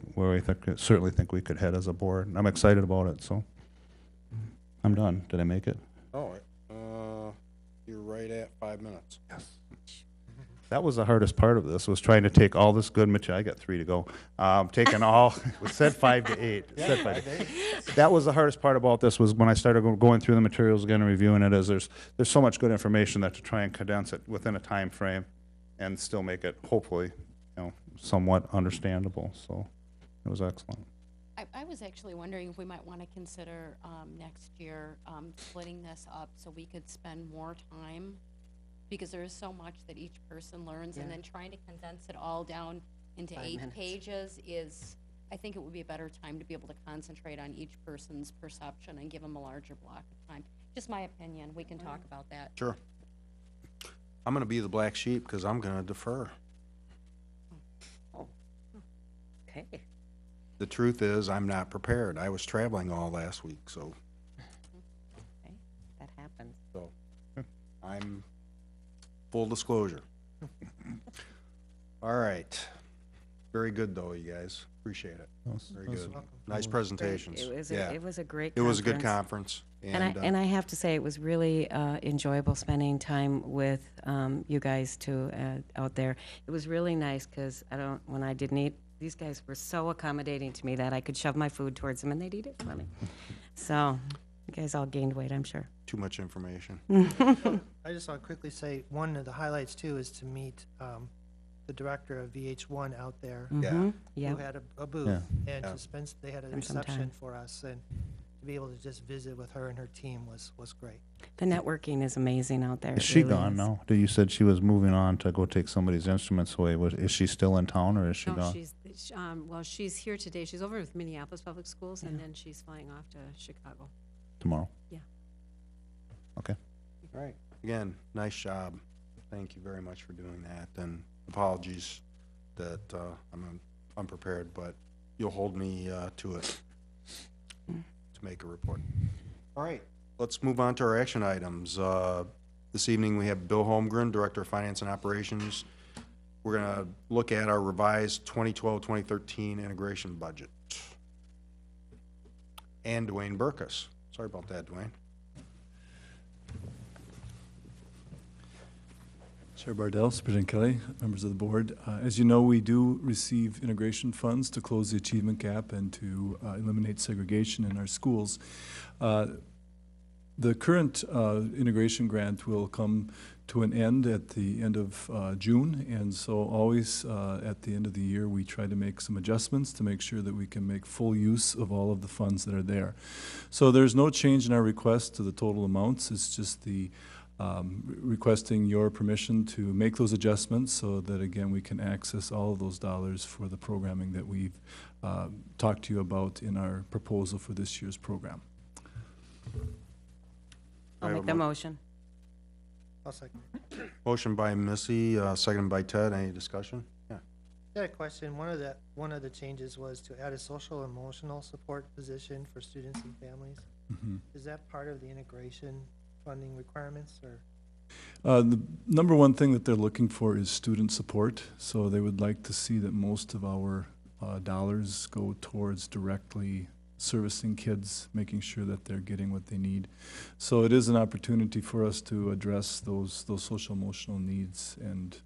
certainly think we could head as a board. And I'm excited about it, so I'm done. Did I make it? Oh, you're right at 5 minutes. Yes. That was the hardest part of this, was trying to take all this good material. I got 3 to go. Taking all, we said 5 to 8. Said 5 to 8. That was the hardest part about this, was when I started going through the materials again and reviewing it, is there's so much good information that to try and condense it within a time frame and still make it, hopefully, somewhat understandable. So it was excellent. I was actually wondering if we might want to consider next year splitting this up so we could spend more time, because there is so much that each person learns, and then trying to condense it all down into 5 8 minutes. pages is, I think it would be a better time to be able to concentrate on each person's perception and give them a larger block of time. Just my opinion, we can talk about that. Sure. I'm gonna be the black sheep because I'm gonna defer. Okay. The truth is, I'm not prepared. I was traveling all last week, so, Okay, that happens. so, I'm, full disclosure. All right. Very good, though, you guys. Appreciate it. Very good. Nice presentations. Yeah. It was a great It was a good conference. conference. And I have to say, it was really enjoyable spending time with you guys too out there. It was really nice because when I didn't eat, these guys were so accommodating to me that I could shove my food towards them and they'd eat it for me. So you guys all gained weight, I'm sure. Too much information. I just want to quickly say, one of the highlights too is to meet the director of VH1 out there. Mhm. Who Yep. had a booth, Yeah. and Yeah. to spend, they had a Spend some time. reception for us, and to be able to just visit with her and her team was great. The networking is amazing out there. Is It she really gone is. now? You said she was moving on to go take somebody's instruments away. Is she still in town or is she No, gone? well, she's here today. She's over with Minneapolis Public Schools, and then she's flying off to Chicago. Tomorrow? Yeah. Okay. All right. Again, nice job. Thank you very much for doing that, and apologies that I'm unprepared, but you'll hold me to it to make a report. All right, let's move on to our action items. This evening, we have Bill Holmgren, Director of Finance and Operations. We're gonna look at our revised 2012-2013 integration budget. And Dwayne Burkus. Sorry about that, Dwayne. Chair Bardell, Superintendent Kelly, members of the board. As you know, we do receive integration funds to close the achievement gap and to eliminate segregation in our schools. The current integration grant will come to an end at the end of June, and so always at the end of the year, we try to make some adjustments to make sure that we can make full use of all of the funds that are there. So there's no change in our request to the total amounts. It's just the requesting your permission to make those adjustments so that, again, we can access all of those dollars for the programming that we've talked to you about in our proposal for this year's program. I'll make the motion. I'll second. Motion by Missy, seconded by Ted. Any discussion? Yeah. I had a question. One of the changes was to add a social emotional support position for students and families. Is that part of the integration funding requirements, or? The number one thing that they're looking for is student support, so they would like to see that most of our dollars go towards directly servicing kids, making sure that they're getting what they need. So it is an opportunity for us to address those social emotional needs and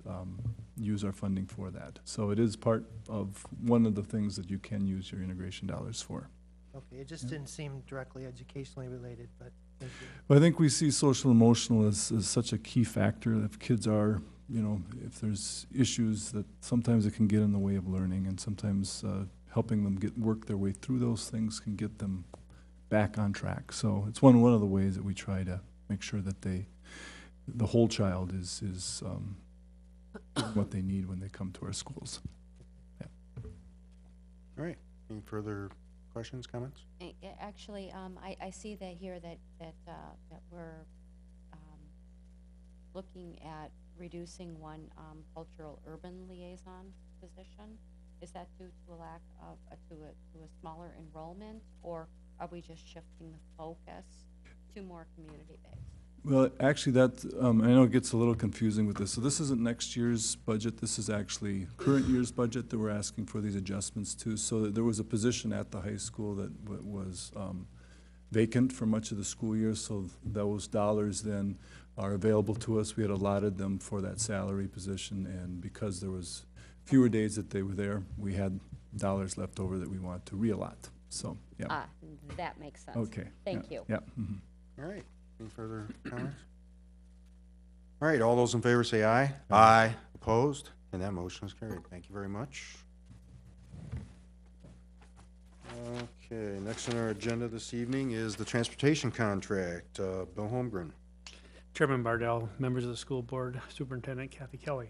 use our funding for that. So it is part of one of the things that you can use your integration dollars for. Okay, it just didn't seem directly educationally related, but thank you. Well, I think we see social emotional as such a key factor. If kids are, if there's issues that sometimes it can get in the way of learning, and sometimes helping them work their way through those things can get them back on track. So it's one of the ways that we try to make sure that the whole child is what they need when they come to our schools. Yeah. All right. Any further questions, comments? Actually, I see that here that we're looking at reducing one cultural urban liaison position. Is that due to a lack of, to a smaller enrollment, or are we just shifting the focus to more community-based? Well, actually, that I know it gets a little confusing with this. So this isn't next year's budget. This is actually current year's budget that we're asking for these adjustments to. So there was a position at the high school that was vacant for much of the school year. So those dollars then are available to us. We had allotted them for that salary position, and because there was fewer days that they were there, we had dollars left over that we wanted to reallot. So, yeah. That makes sense. Okay. Thank you. Yeah. Mhm. All right. Any further comments? All right. All those in favor say aye. Aye. Opposed? And that motion is carried. Thank you very much. Okay. Next on our agenda this evening is the transportation contract. Bill Holmgren. Chairman Bardell, members of the school board, Superintendent Kathy Kelly.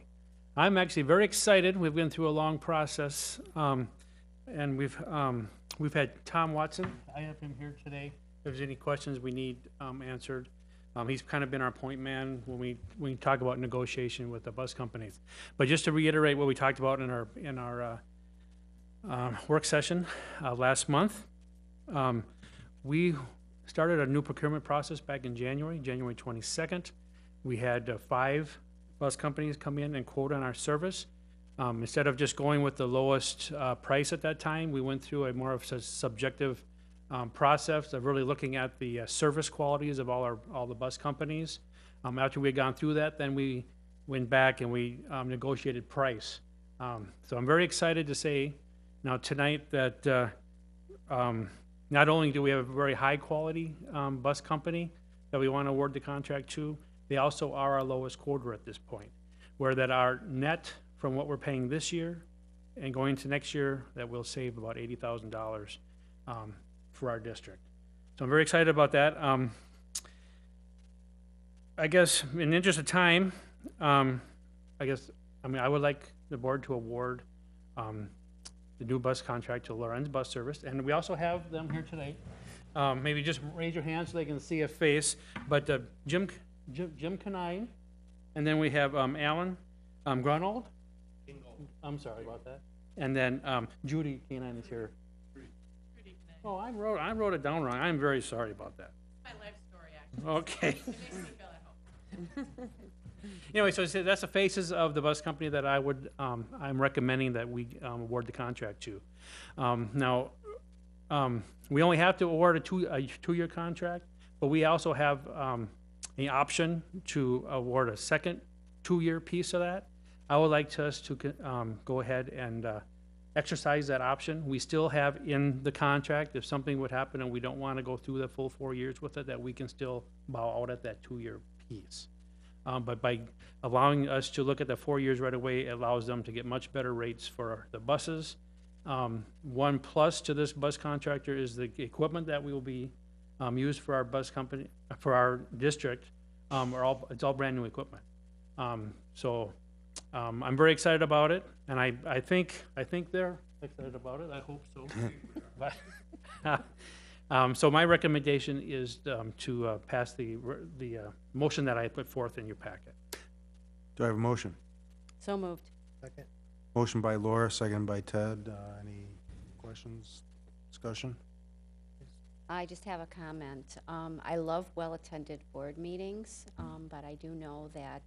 I'm actually very excited. We've been through a long process, and we've had Tom Watson. I have him here today. If there's any questions we need answered, he's kind of been our point man when we talk about negotiation with the bus companies. But just to reiterate what we talked about in our work session last month, we started a new procurement process back in January 22nd. We had 5 bus companies come in and quote on our service. Instead of just going with the lowest price at that time, we went through a more of a subjective process of really looking at the service qualities of all the bus companies. After we had gone through that, then we went back and we negotiated price. So I'm very excited to say now tonight that not only do we have a very high quality bus company that we want to award the contract to, they also are our lowest quoter at this point, where that our net from what we're paying this year and going to next year, that we'll save about $80,000 for our district. So I'm very excited about that. I guess in the interest of time, I would like the board to award the new bus contract to Lorenz Bus Service, and we also have them here today. Maybe just raise your hand so they can see a face. But Jim Canine, and then we have Alan Grunwald. I'm sorry about that. And then Judy Canine is here. Oh, I wrote it down wrong. I'm very sorry about that. My life story, actually. Okay. Anyway, so that's the faces of the bus company that I'm recommending that we award the contract to. Now, we only have to award a two-year contract, but we also have the option to award a second 2-year piece of that. I would like us to go ahead and exercise that option. We still have in the contract, if something would happen and we don't want to go through the full 4 years with it, that we can still bow out at that 2-year piece. But by allowing us to look at the 4 years right away, it allows them to get much better rates for the buses. One plus to this bus contractor is the equipment that we will be used for our bus company, for our district. It's all brand new equipment. So I'm very excited about it, and I think they're excited about it. I hope so. But so my recommendation is to pass the motion that I put forth in your packet. Do I have a motion? So moved. Second. Motion by Laura, second by Ted. Any questions, discussion? I just have a comment. I love well-attended board meetings, but I do know that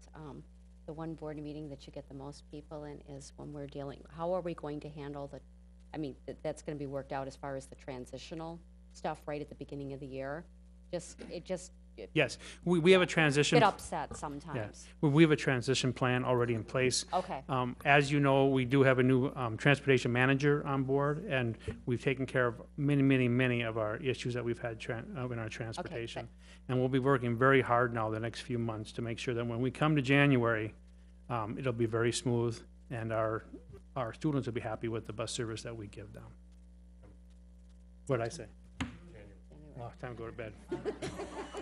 the one board meeting that you get the most people in is when we're dealing, how are we going to handle that's going to be worked out as far as the transitional stuff right at the beginning of the year. Yes, we have a transition. Get upset sometimes. Yeah. We have a transition plan already in place. Okay. As you know, we do have a new transportation manager on board, and we've taken care of many of our issues that we've had in our transportation. Okay, and we'll be working very hard now the next few months to make sure that when we come to January, it'll be very smooth, and our students will be happy with the bus service that we give them. What did I say? Oh, time to go to bed.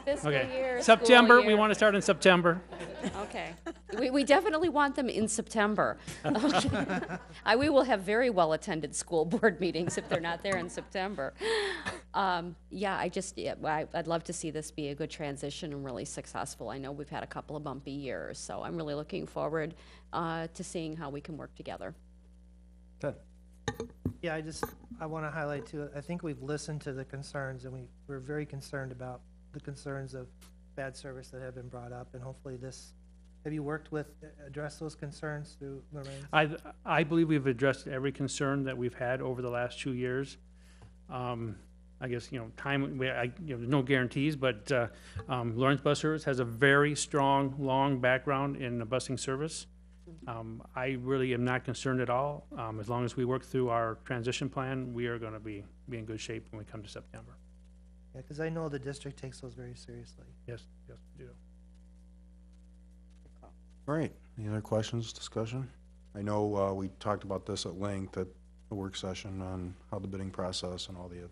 Fiscal year, September, school year. we want to start in September. Okay. We definitely want them in September. Okay. We will have very well-attended school board meetings if they're not there in September. I'd love to see this be a good transition and really successful. I know we've had a couple of bumpy years, so I'm really looking forward to seeing how we can work together. Ted. Yeah, I want to highlight too, I think we've listened to the concerns, and we're very concerned about the concerns of bad service that have been brought up, and hopefully have you worked with, address those concerns through Lorraine? I believe we've addressed every concern that we've had over the last 2 years. I guess, time, there's no guarantees, but Lawrence Bus Service has a very strong, long background in the busing service. I really am not concerned at all. As long as we work through our transition plan, we are going to be in good shape when we come to September. Yeah, because I know the district takes those very seriously. Yes, we do. All right, any other questions, discussion? I know we talked about this at length at the work session on how the bidding process and all the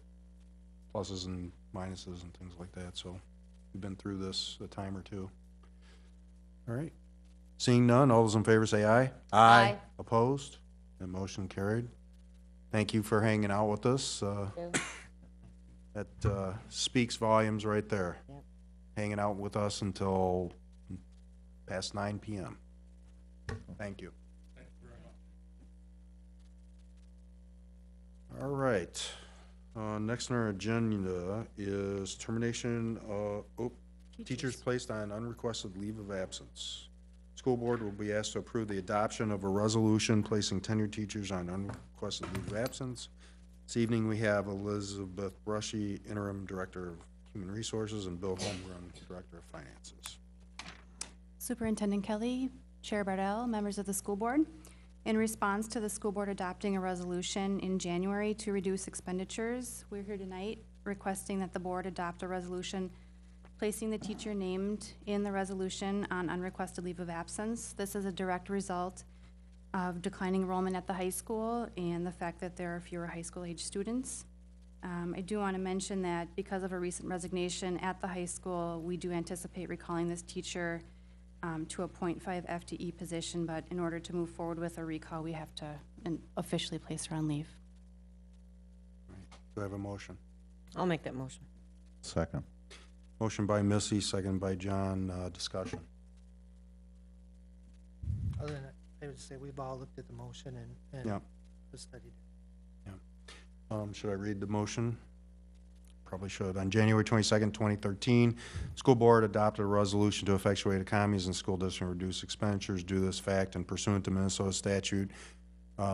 pluses and minuses and things like that, so we've been through this a time or two. All right, Seeing none, all those in favor say aye. Aye. Opposed? That motion carried. Thank you for hanging out with us. That speaks volumes right there. Yep. Hanging out with us until past 9 p.m. Thank you. All right. Next on our agenda is termination of teachers placed on unrequested leave of absence. School board will be asked to approve the adoption of a resolution placing tenured teachers on unrequested leave of absence. This evening we have Elizabeth Brushy, Interim Director of Human Resources, and Bill Holmgren, Director of Finances. Superintendent Kelly, Chair Bardell, members of the school board. In response to the school board adopting a resolution in January to reduce expenditures, we're here tonight requesting that the board adopt a resolution placing the teacher named in the resolution on unrequested leave of absence. This is a direct result of declining enrollment at the high school and the fact that there are fewer high school age students. I do want to mention that because of a recent resignation at the high school, we do anticipate recalling this teacher to a 0.5 FTE position, but in order to move forward with a recall, we have to officially place her on leave. Do I have a motion? I'll make that motion. Second. Motion by Missy, second by John. Discussion. Other than that, I would say we've all looked at the motion and Yeah. studied it. Should I read the motion? Probably should. On January 22nd, 2013, school board adopted a resolution to effectuate economies in school district and reduce expenditures due to this fact, and pursuant to Minnesota statute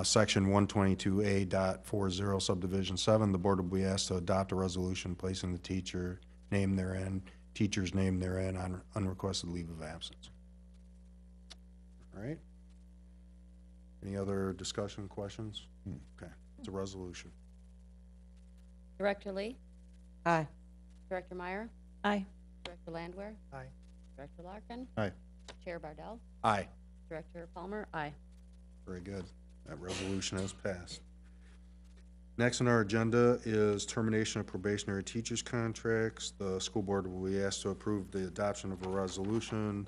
section 122A.40 subdivision 7, the board will be asked to adopt a resolution placing the teacher's name therein on unrequested leave of absence. All right. Any other discussion, questions? Okay, it's a resolution. Director Lee? Aye. Director Meyer? Aye. Director Landwehr? Aye. Director Larkin? Aye. Chair Bardell? Aye. Director Palmer? Aye. Very good. That resolution has passed. Next on our agenda is termination of probationary teachers' contracts. The school board will be asked to approve the adoption of a resolution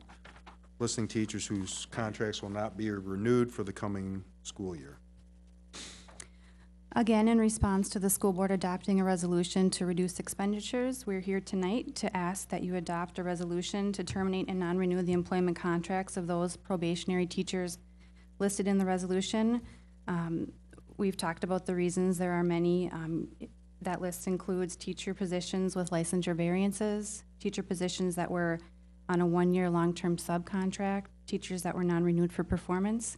listing teachers whose contracts will not be renewed for the coming school year. Again, in response to the school board adopting a resolution to reduce expenditures, we're here tonight to ask that you adopt a resolution to terminate and non-renew the employment contracts of those probationary teachers listed in the resolution. We've talked about the reasons. There are many. That list includes teacher positions with licensure variances, teacher positions that were on a one-year long-term subcontract, teachers that were non-renewed for performance,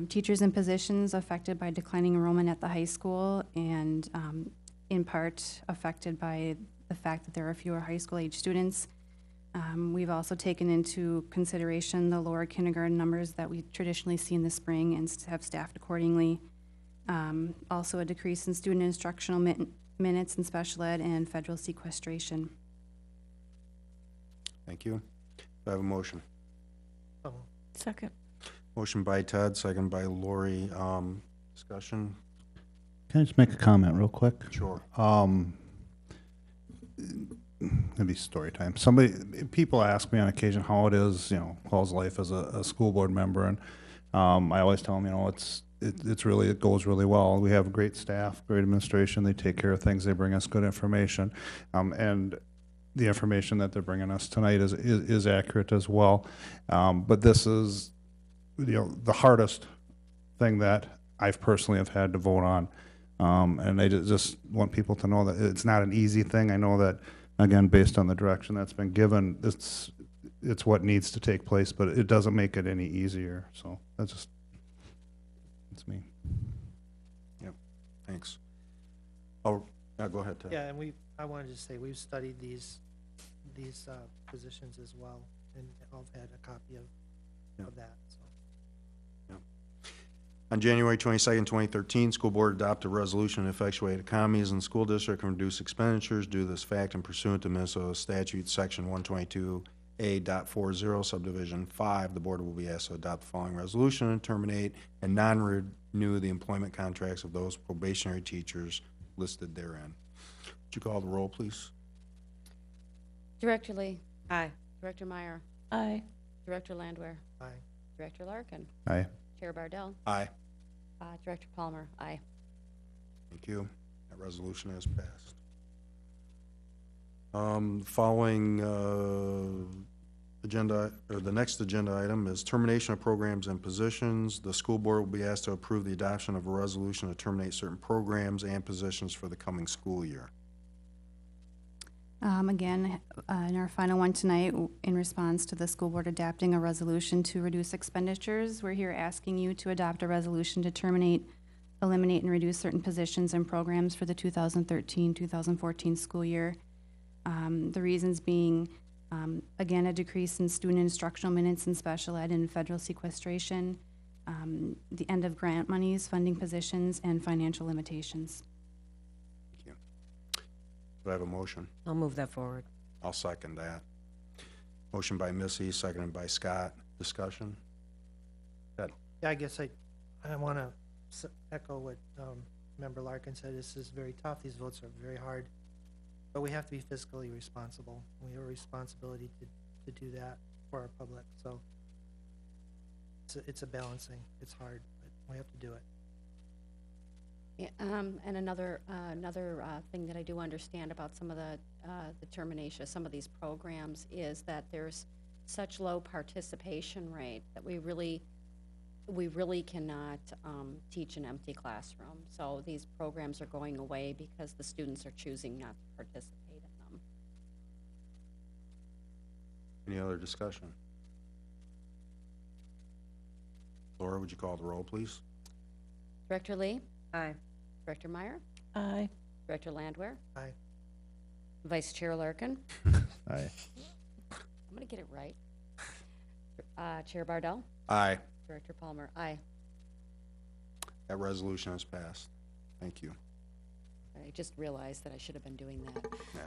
teachers in positions affected by declining enrollment at the high school, and in part affected by the fact that there are fewer high school age students. We've also taken into consideration the lower kindergarten numbers that we traditionally see in the spring and have staffed accordingly. Also a decrease in student instructional minutes in special ed and federal sequestration. Thank you. Do I have a motion? Second. Motion by Ted, second by Lori. Discussion? Can I just make a comment real quick? Sure. It'd be story time. People ask me on occasion how it is, how's life as a school board member, and I always tell them, it goes really well. We have great staff, great administration. They take care of things. They bring us good information, and the information that they're bringing us tonight is accurate as well. But this is, the hardest thing that I've personally have had to vote on, and I just want people to know that it's not an easy thing. I know that, again, based on the direction that's been given, it's what needs to take place, but it doesn't make it any easier. So that's me. Yep. Thanks. Oh, go ahead, Ted. Yeah, and I wanted to say we've studied these positions as well, and I've had a copy of that. So. On January 22nd, 2013, school board adopted a resolution to effectuate economies in the school district and reduce expenditures due to this fact and pursuant to Minnesota statute section 122A.40 subdivision 5. The board will be asked to adopt the following resolution and terminate and non-renew the employment contracts of those probationary teachers listed therein. Would you call the roll, please? Director Lee? Aye. Director Meyer? Aye. Director Landwehr? Aye. Director Larkin. Aye. Chair Bardell. Aye. Director Palmer. Aye. Thank you. That resolution has passed. Following agenda, or the next agenda item is termination of programs and positions. The school board will be asked to approve the adoption of a resolution to terminate certain programs and positions for the coming school year. Again, in our final one tonight, in response to the school board adopting a resolution to reduce expenditures, we're here asking you to adopt a resolution to terminate, eliminate, and reduce certain positions and programs for the 2013-2014 school year. The reasons being, again, a decrease in student instructional minutes in special ed and federal sequestration, the end of grant monies, funding positions, and financial limitations. Thank you. Do I have a motion? I'll move that forward. I'll second that. Motion by Missy, seconded by Scott. Discussion? Ted? Yeah, I guess I want to echo what Member Larkin said. This is very tough. These votes are very hard. But we have to be fiscally responsible. We have a responsibility to do that for our public. So it's a balancing. It's hard, but we have to do it. Yeah, and another thing that I do understand about some of the termination, some of these programs, is that there's such low participation rate that we really cannot teach an empty classroom. So these programs are going away because the students are choosing not to participate in them. Any other discussion? Laura, would you call the roll, please? Director Lee? Aye. Director Meyer? Aye. Director Landwehr? Aye. Vice Chair Larkin? Aye. I'm going to get it right. Chair Bardell? Aye. Director Palmer? Aye. That resolution has passed. Thank you. I just realized that I should have been doing that. Yeah.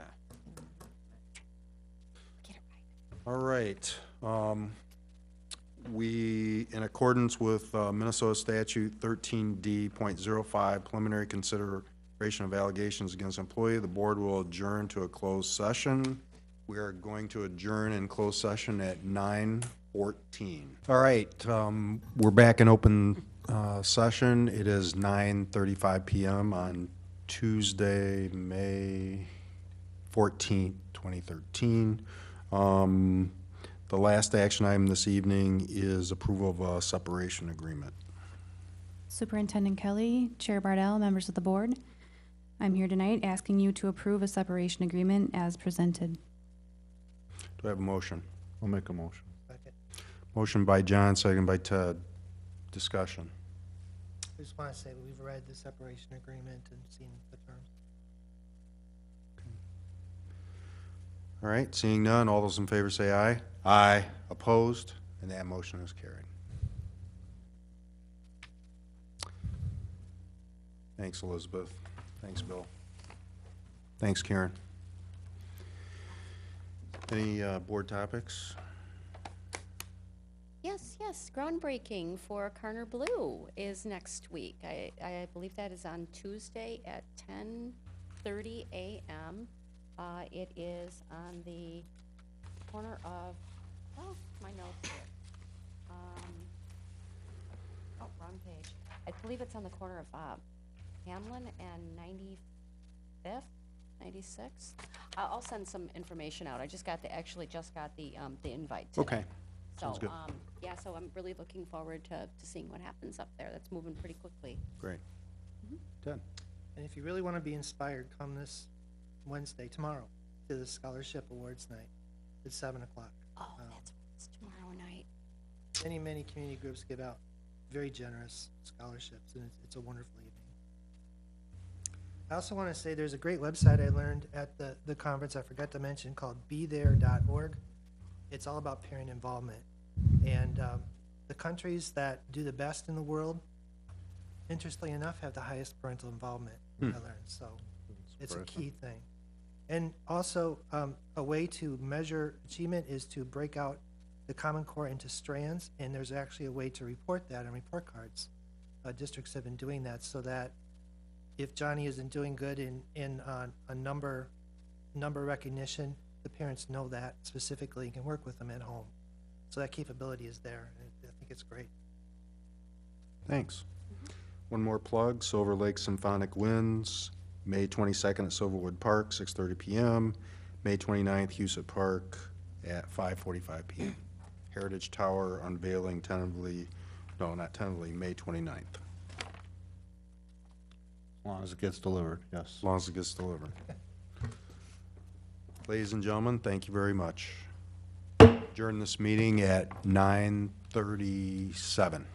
Get it right. All right. We, in accordance with Minnesota Statute 13D.05, preliminary consideration of allegations against employee, the board will adjourn to a closed session. We are going to adjourn in closed session at 9:14. All right, we're back in open session. It is 9:35 p.m. on Tuesday, May 14th, 2013. The last action item this evening is approval of a separation agreement. Superintendent Kelly, Chair Bardell, members of the board, I'm here tonight asking you to approve a separation agreement as presented. Do I have a motion? I'll make a motion. Second. Motion by John, second by Ted. Discussion. I just want to say we've read the separation agreement and seen the terms. All right, seeing none, all those in favor say aye. Aye. Opposed? And that motion is carried. Thanks, Elizabeth. Thanks, Bill. Thanks, Karen. Any board topics? Yes, groundbreaking for Carner Blue is next week. I believe that is on Tuesday at 10:30 a.m. It is on the corner of, oh, my notes here. Oh, wrong page. I believe it's on the corner of Hamlin and 95th, 96th. I'll send some information out. I just got the invite today. Okay. Sounds So, good. yeah, so I'm really looking forward to seeing what happens up there. That's moving pretty quickly. Great. Ted? And if you really want to be inspired, come this Wednesday, tomorrow, to the Scholarship Awards Night at 7 o'clock. Oh, it's tomorrow night. Many community groups give out very generous scholarships, and it's a wonderful evening. I also want to say there's a great website I learned at the conference I forgot to mention called bethere.org. It's all about parent involvement. And the countries that do the best in the world, interestingly enough, have the highest parental involvement, I learned. So it's a key thing. And also, a way to measure achievement is to break out the Common Core into strands, and there's actually a way to report that on report cards. Districts have been doing that so that if Johnny isn't doing good in a number recognition, the parents know that specifically and can work with them at home. So that capability is there. And I think think it's great. Thanks. One more plug, Silver Lake Symphonic Winds, May 22nd at Silverwood Park, 6:30 PM. May 29th, Huset Park at 5:45 PM. Heritage Tower unveiling tentatively, no, not tentatively, May 29th. As long as it gets delivered, yes. As long as it gets delivered. Ladies and gentlemen, thank you very much. Adjourn this meeting at 9:37.